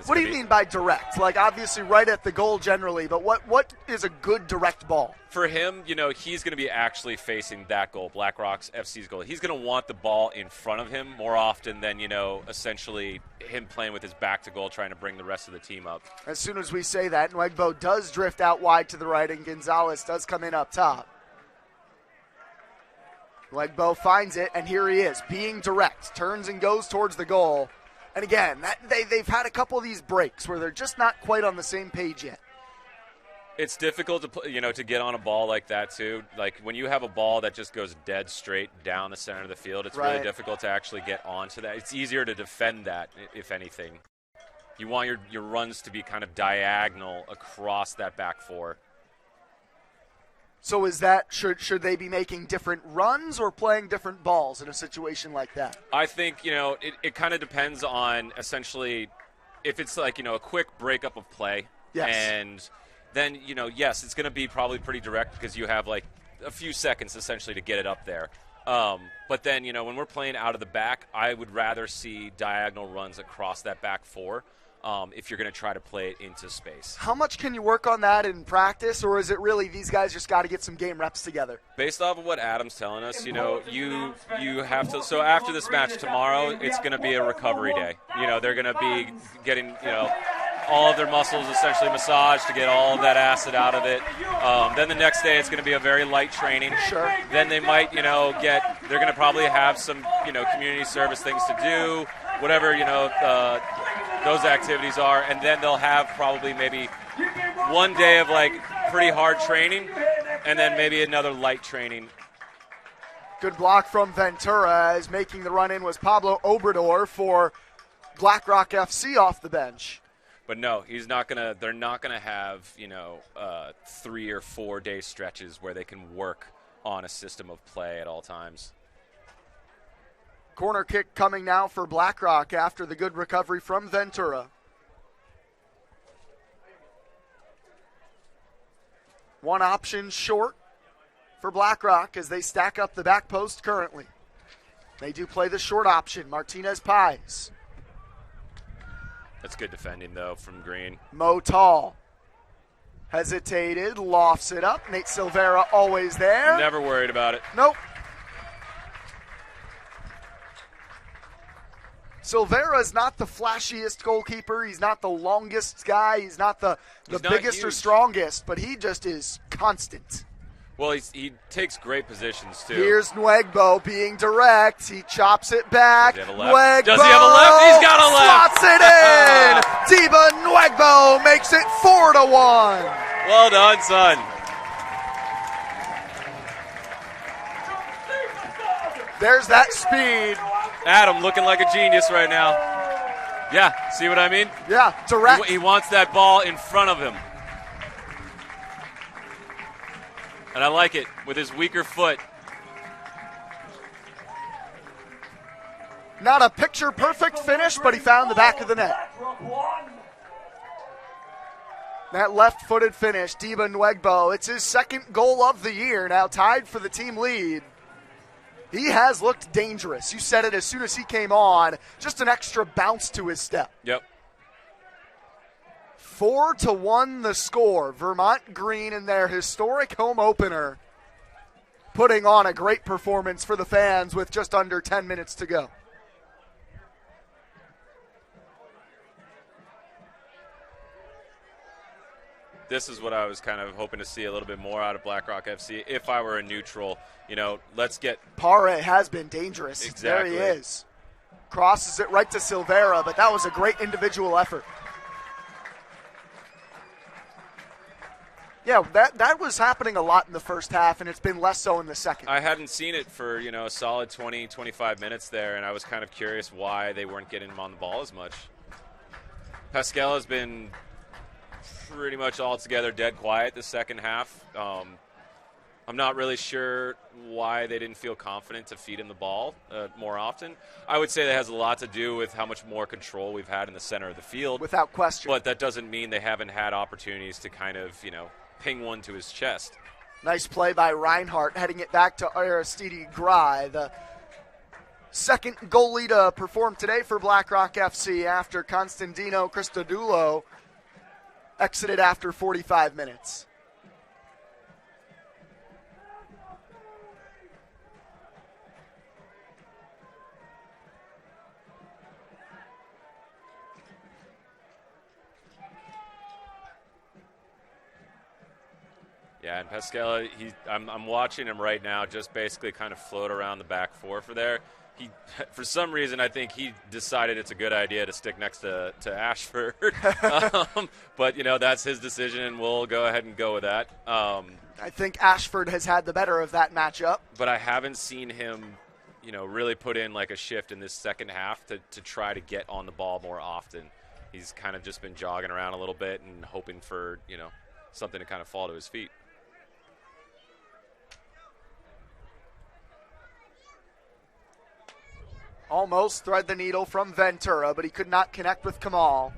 What do you mean by direct? Like, obviously right at the goal generally, but what is a good direct ball? For him, you know, he's going to be actually facing that goal, BlackRock's FC's goal. He's going to want the ball in front of him more often than, you know, essentially him playing with his back to goal, trying to bring the rest of the team up. As soon as we say that, Nwegbo does drift out wide to the right, and Gonzalez does come in up top. Nwegbo finds it, and here he is, being direct, turns and goes towards the goal. And again, they've had a couple of these breaks where they're just not quite on the same page yet. It's difficult to get on a ball like that too. Like when you have a ball that just goes dead straight down the center of the field, it's really difficult to actually get onto that. It's easier to defend that, if anything. You want your runs to be kind of diagonal across that back four. So is that, should they be making different runs or playing different balls in a situation like that? I think, you know, it kind of depends on essentially if it's like, you know, a quick breakup of play. Yes. And then, you know, yes, it's going to be probably pretty direct because you have like a few seconds essentially to get it up there. But then, you know, when we're playing out of the back, I would rather see diagonal runs across that back four. If you're going to try to play it into space. How much can you work on that in practice, or is it really these guys just got to get some game reps together? Based off of what Adam's telling us, you know, you have to. So after this match tomorrow, it's going to be a recovery day. You know, they're going to be getting, you know, all of their muscles essentially massaged to get all of that acid out of it. Then the next day, it's going to be a very light training. Sure. Then they might, you know, they're going to probably have some, you know, community service things to do, whatever, you know, those activities are, and then they'll have probably maybe one day of like pretty hard training and then maybe another light training. Good block from Ventura as making the run in was Pablo Obrador for BlackRock FC off the bench. But no, they're not gonna have, you know, 3 or 4 day stretches where they can work on a system of play at all times. Corner kick coming now for BlackRock after the good recovery from Ventura. One option short for BlackRock as they stack up the back post currently. They do play the short option. Martinez Pies. That's good defending, though, from Green. Mo Tall hesitated, lofts it up. Nate Silvera always there. Never worried about it. Nope. Silvera is not the flashiest goalkeeper. He's not the longest guy. He's not the biggest or strongest, but he just is constant. Well, he takes great positions, too. Here's Nwegbo being direct. He chops it back. Does he have a left? Does he have a left? He's got a left. Slots it in. Diba Nwegbo makes it 4-1. Well done, son. There's that speed. Adam looking like a genius right now. Yeah, see what I mean? Yeah, direct. He wants that ball in front of him. And I like it with his weaker foot. Not a picture-perfect finish, but he found the back of the net. That left-footed finish, Diba Nwegbo. It's his second goal of the year, now tied for the team lead. He has looked dangerous. You said it as soon as he came on. Just an extra bounce to his step. Yep. 4-1 the score. Vermont Green in their historic home opener, putting on a great performance for the fans with just under 10 minutes to go. This is what I was kind of hoping to see a little bit more out of Blackrock FC. If I were a neutral, let's get... Pare has been dangerous. Exactly. There he is. Crosses it right to Silvera, but that was a great individual effort. Yeah, that was happening a lot in the first half, and it's been less so in the second. I hadn't seen it for, a solid 20, 25 minutes there, and I was kind of curious why they weren't getting him on the ball as much. Pascal has been pretty much altogether dead quiet the second half. I'm not really sure why they didn't feel confident to feed him the ball more often. I would say that has a lot to do with how much more control we've had in the center of the field. Without question. But that doesn't mean they haven't had opportunities to kind of, ping one to his chest. Nice play by Reinhardt, heading it back to Aristide Grai, the second goalie to perform today for Blackrock FC after Constantino Christodoulou exited after 45 minutes. Yeah, and Pascal, I'm watching him right now just basically kind of float around the back four for there. For some reason, I think he decided it's a good idea to stick next to Ashford. But, that's his decision, and we'll go ahead and go with that. I think Ashford has had the better of that matchup. But I haven't seen him, really put in like a shift in this second half to try to get on the ball more often. He's kind of just been jogging around a little bit and hoping for, something to kind of fall to his feet. Almost thread the needle from Ventura, but he could not connect with Kamal.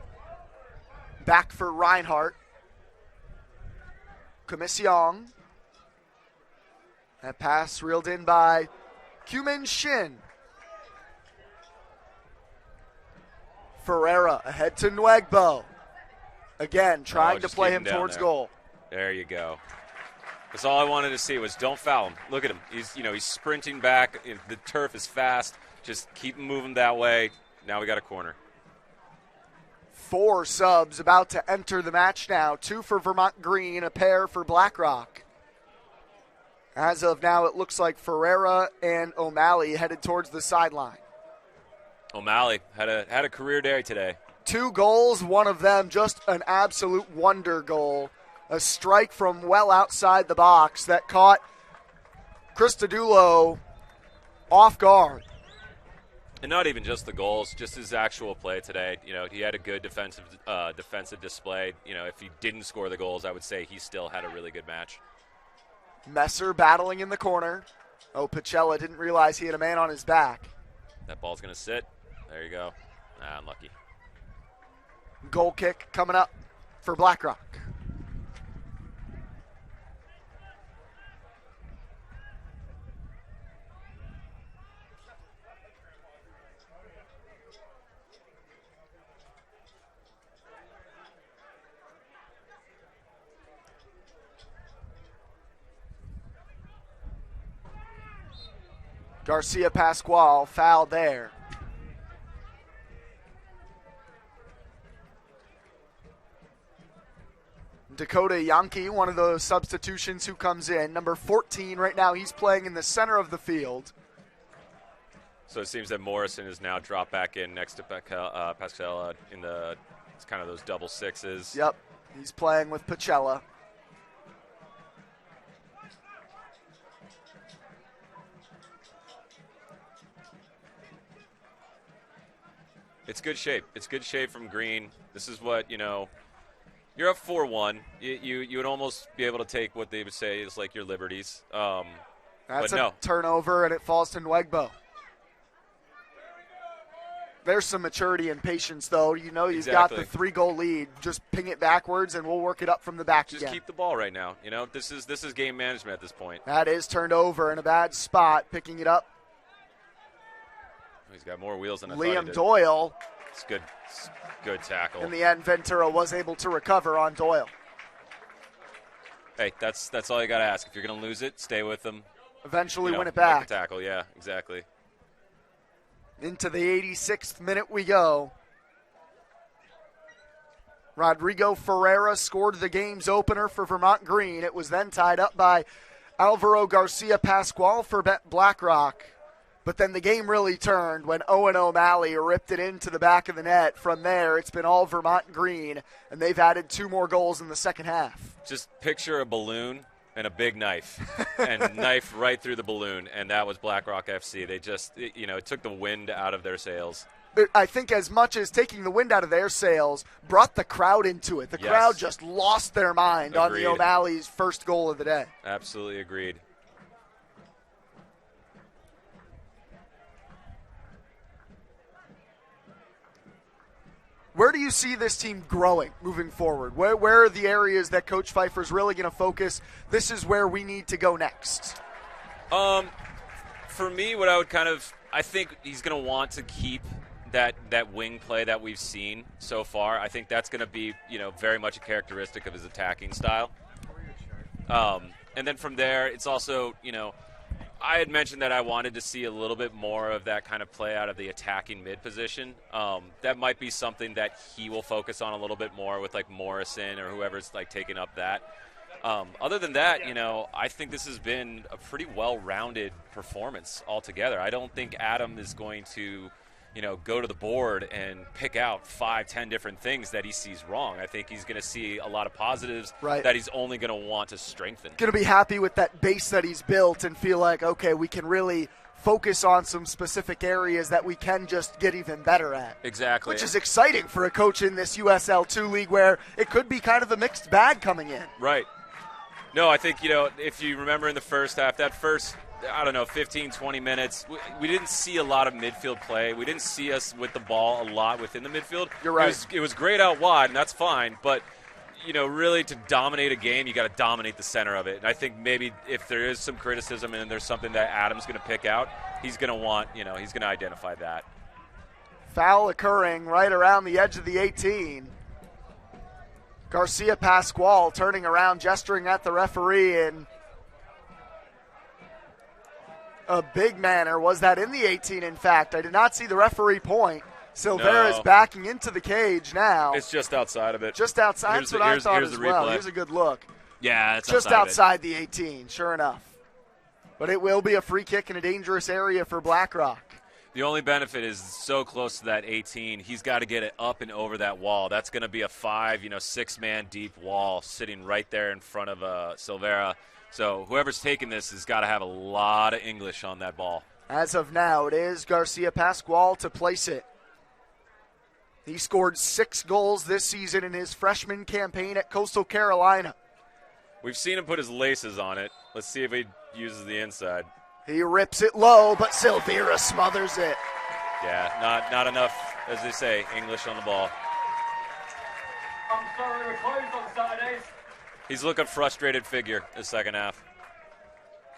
Back for Reinhardt. Commission. That pass reeled in by Kumin Shin. Ferreira ahead to Nwegbo. Again, trying to play him towards goal. There you go. That's all I wanted to see was don't foul him. Look at him. He's sprinting back. The turf is fast. Just keep moving that way. Now we got a corner. 4 subs about to enter the match now. 2 for Vermont Green, a pair for Blackrock. As of now, it looks like Ferreira and O'Malley headed towards the sideline. O'Malley had a career day today. 2 goals, one of them just an absolute wonder goal. A strike from well outside the box that caught Christodoulou off guard. And not even just the goals, just his actual play today. He had a good defensive display. If he didn't score the goals, I would say he still had a really good match. Messer battling in the corner. Oh, Pacella didn't realize he had a man on his back. That ball's going to sit. There you go. Unlucky. Goal kick coming up for Blackrock. Garcia Pascual foul there. Dakota Yankee, one of those substitutions who comes in. Number 14 right now, he's playing in the center of the field. So it seems that Morrison is now dropped back in next to Pascal in the it's kind of those double sixes. Yep, he's playing with Pacella. It's good shape. It's good shape from Green. This is what, you're up 4-1. You would almost be able to take what they would say is like your liberties. That's a turnover, and it falls to Nwegbo. There's some maturity and patience, though. You've got the 3-goal lead. Just ping it backwards, and we'll work it up from the back again. Just keep the ball right now. This is game management at this point. That is turned over in a bad spot, picking it up. He's got more wheels than I thought he Liam did. Doyle. It's good. It's good tackle. In the end, Ventura was able to recover on Doyle. Hey, that's all you got to ask. If you're going to lose it, stay with them. Eventually win it back. Make a tackle, yeah, exactly. Into the 86th minute we go. Rodrigo Ferreira scored the game's opener for Vermont Green. It was then tied up by Alvaro Garcia Pascual for Blackrock. But then the game really turned when Owen O'Malley ripped it into the back of the net. From there, it's been all Vermont Green, and they've added 2 more goals in the second half. Just picture a balloon and a big knife, and knife right through the balloon, and that was Blackrock FC. They just, it took the wind out of their sails. I think as much as taking the wind out of their sails, brought the crowd into it. The crowd just lost their mind on the O'Malley's first goal of the day. Absolutely agreed. Where do you see this team growing moving forward? Where are the areas that Coach Pfeiffer's really going to focus? This is where we need to go next. For me, I think he's going to want to keep that wing play that we've seen so far. I think that's going to be, very much a characteristic of his attacking style. And then from there, it's also, I had mentioned that I wanted to see a little bit more of that kind of play out of the attacking mid position. That might be something that he will focus on a little bit more with like Morrison or whoever's like taking up that. Other than that, I think this has been a pretty well-rounded performance altogether. I don't think Adam is going to, go to the board and pick out 5-10 different things that he sees wrong. I think he's going to see a lot of positives that he's only going to want to strengthen. Going to be happy with that base that he's built and feel like, okay, we can really focus on some specific areas that we can just get even better at. Exactly. Which is exciting for a coach in this USL2 league where it could be kind of a mixed bag coming in. Right. No, I think, if you remember in the first half, that first 15, 20 minutes, we didn't see a lot of midfield play. We didn't see us with the ball a lot within the midfield. You're right. It was great out wide, and that's fine. But, really to dominate a game, you got to dominate the center of it. And I think maybe if there is some criticism and there's something that Adam's going to pick out, he's going to want, he's going to identify that. Foul occurring right around the edge of the 18. Garcia Pascual turning around, gesturing at the referee in a big manner. Was that in the 18, in fact? I did not see the referee point. Silvera's backing into the cage now. It's just outside of it. Just outside. That's what I thought as well. Here's a good look. Yeah, it's just outside the 18, sure enough. But it will be a free kick in a dangerous area for Blackrock. The only benefit is so close to that 18, he's got to get it up and over that wall. That's going to be a 6-man deep wall sitting right there in front of Silvera. So whoever's taking this has got to have a lot of English on that ball. As of now, it is Garcia Pascual to place it. He scored 6 goals this season in his freshman campaign at Coastal Carolina. We've seen him put his laces on it. Let's see if he uses the inside. He rips it low, but Silvera smothers it. Yeah, not enough, as they say, English on the ball. I'm sorry, we're closed on Saturdays. He's looking frustrated figure the second half.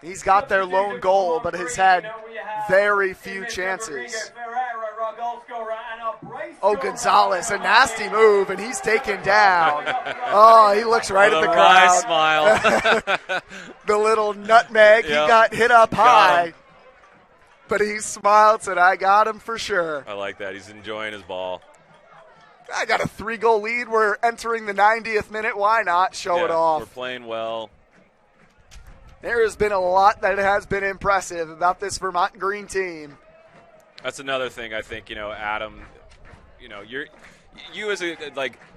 He's got their lone goal, but has had very few chances. Oh, Gonzalez, a nasty move, and he's taken down. Oh, he looks right at the crowd. Smile. The little nutmeg, he got hit up high. But he smiled, said, I got him for sure. I like that. He's enjoying his ball. I got a 3-goal lead. We're entering the 90th minute. Why not show it off? We're playing well. There has been a lot that has been impressive about this Vermont Green team. That's another thing I think, Adam, you as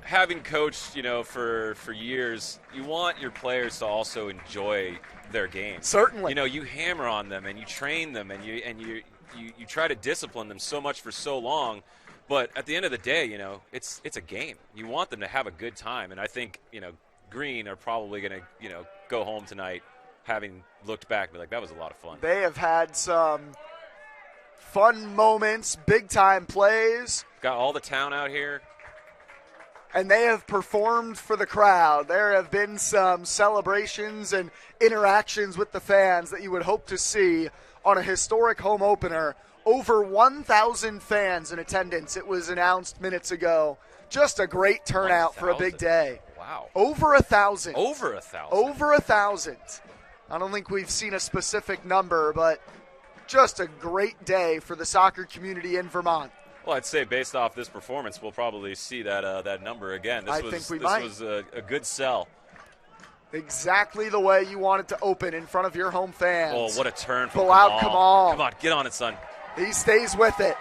having coached, for years, you want your players to also enjoy their game. Certainly. You hammer on them and you train them and you try to discipline them so much for so long. But at the end of the day, it's a game. You want them to have a good time. And I think, Green are probably going to, go home tonight having looked back and be like, that was a lot of fun. They have had some fun moments, big-time plays. Got all the town out here. And they have performed for the crowd. There have been some celebrations and interactions with the fans that you would hope to see on a historic home opener. Over 1,000 fans in attendance, it was announced minutes ago. Just a great turnout for a big day. Wow. Over 1,000. Over 1,000. Over 1,000. I don't think we've seen a specific number, but just a great day for the soccer community in Vermont. Well, I'd say based off this performance, we'll probably see that number again. This was a good sell. Exactly the way you want it to open in front of your home fans. Oh, what a turn from Kamal. Come on, get on it, son. He stays with it.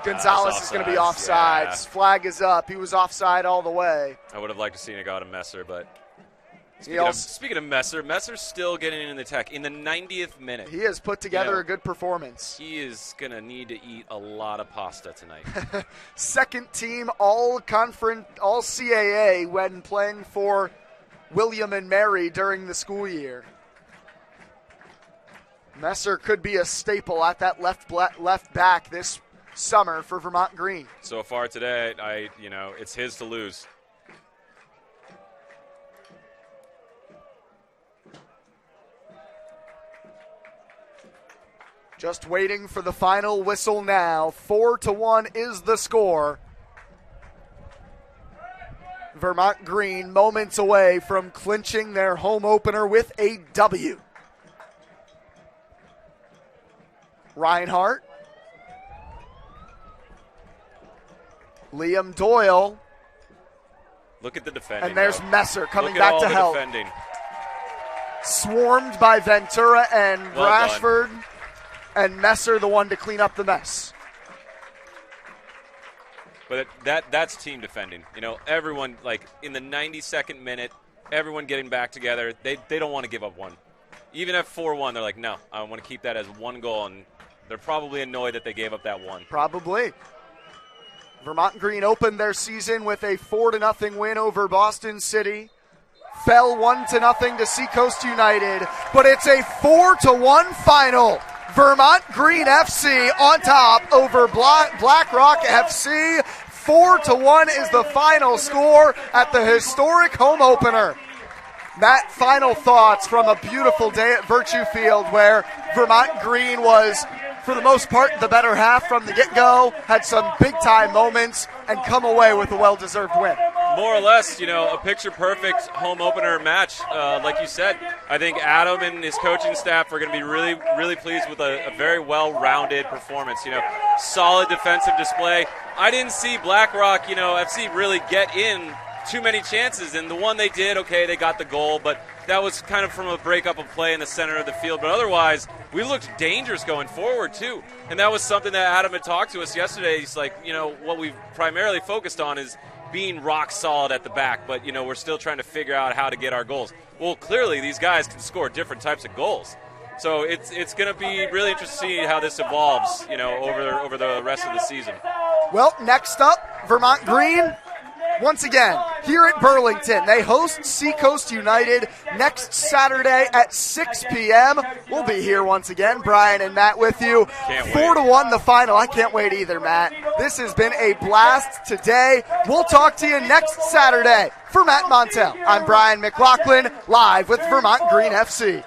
Gonzalez is going to be offside. Yeah. Flag is up. He was offside all the way. I would have liked to see Nagata Messer, but speaking of Messer, Messer's still getting in the attack in the 90th minute. He has put together a good performance. He is going to need to eat a lot of pasta tonight. Second team all-conference, all-CAA when playing for William and Mary during the school year. Messer could be a staple at that left back this summer for Vermont Green. So far today, it's his to lose. Just waiting for the final whistle now. 4-1 is the score. Vermont Green moments away from clinching their home opener with a W. Reinhardt. Liam Doyle. Look at the defending. And there's Messer coming Look at back all to the help. Defending. Swarmed by Ventura and Well Rashford. done. And Messer the one to clean up the mess. But that's team defending. Everyone, in the 92nd minute, everyone getting back together. They don't want to give up one. Even at 4-1, they're like, no, I want to keep that as one goal. And they're probably annoyed that they gave up that one. Probably. Vermont Green opened their season with a 4-0 win over Boston City. Fell 1-0 to Seacoast United. But it's a 4-1 final. Vermont Green FC on top over Black Rock FC. 4-1 is the final score at the historic home opener. Matt, final thoughts from a beautiful day at Virtue Field where Vermont Green was, for the most part, the better half from the get-go, had some big-time moments, and come away with a well-deserved win. More or less, a picture-perfect home opener match. Like you said, I think Adam and his coaching staff are going to be really, really pleased with a very well-rounded performance. Solid defensive display. I didn't see Black Rock, FC really get in too many chances, and the one they did, okay, they got the goal, but that was kind of from a breakup of play in the center of the field. But otherwise, we looked dangerous going forward, too. And that was something that Adam had talked to us yesterday. He's like, what we've primarily focused on is being rock solid at the back, but, we're still trying to figure out how to get our goals. Well, clearly, these guys can score different types of goals. So it's going to be really interesting to see how this evolves, over the rest of the season. Well, next up, Vermont Green. Once again, here at Burlington, they host Seacoast United next Saturday at 6 p.m. We'll be here once again, Brian and Matt with you. 4-1 the final. I can't wait either, Matt. This has been a blast today. We'll talk to you next Saturday. For Matt Montel, I'm Brian McLaughlin, live with Vermont Green FC.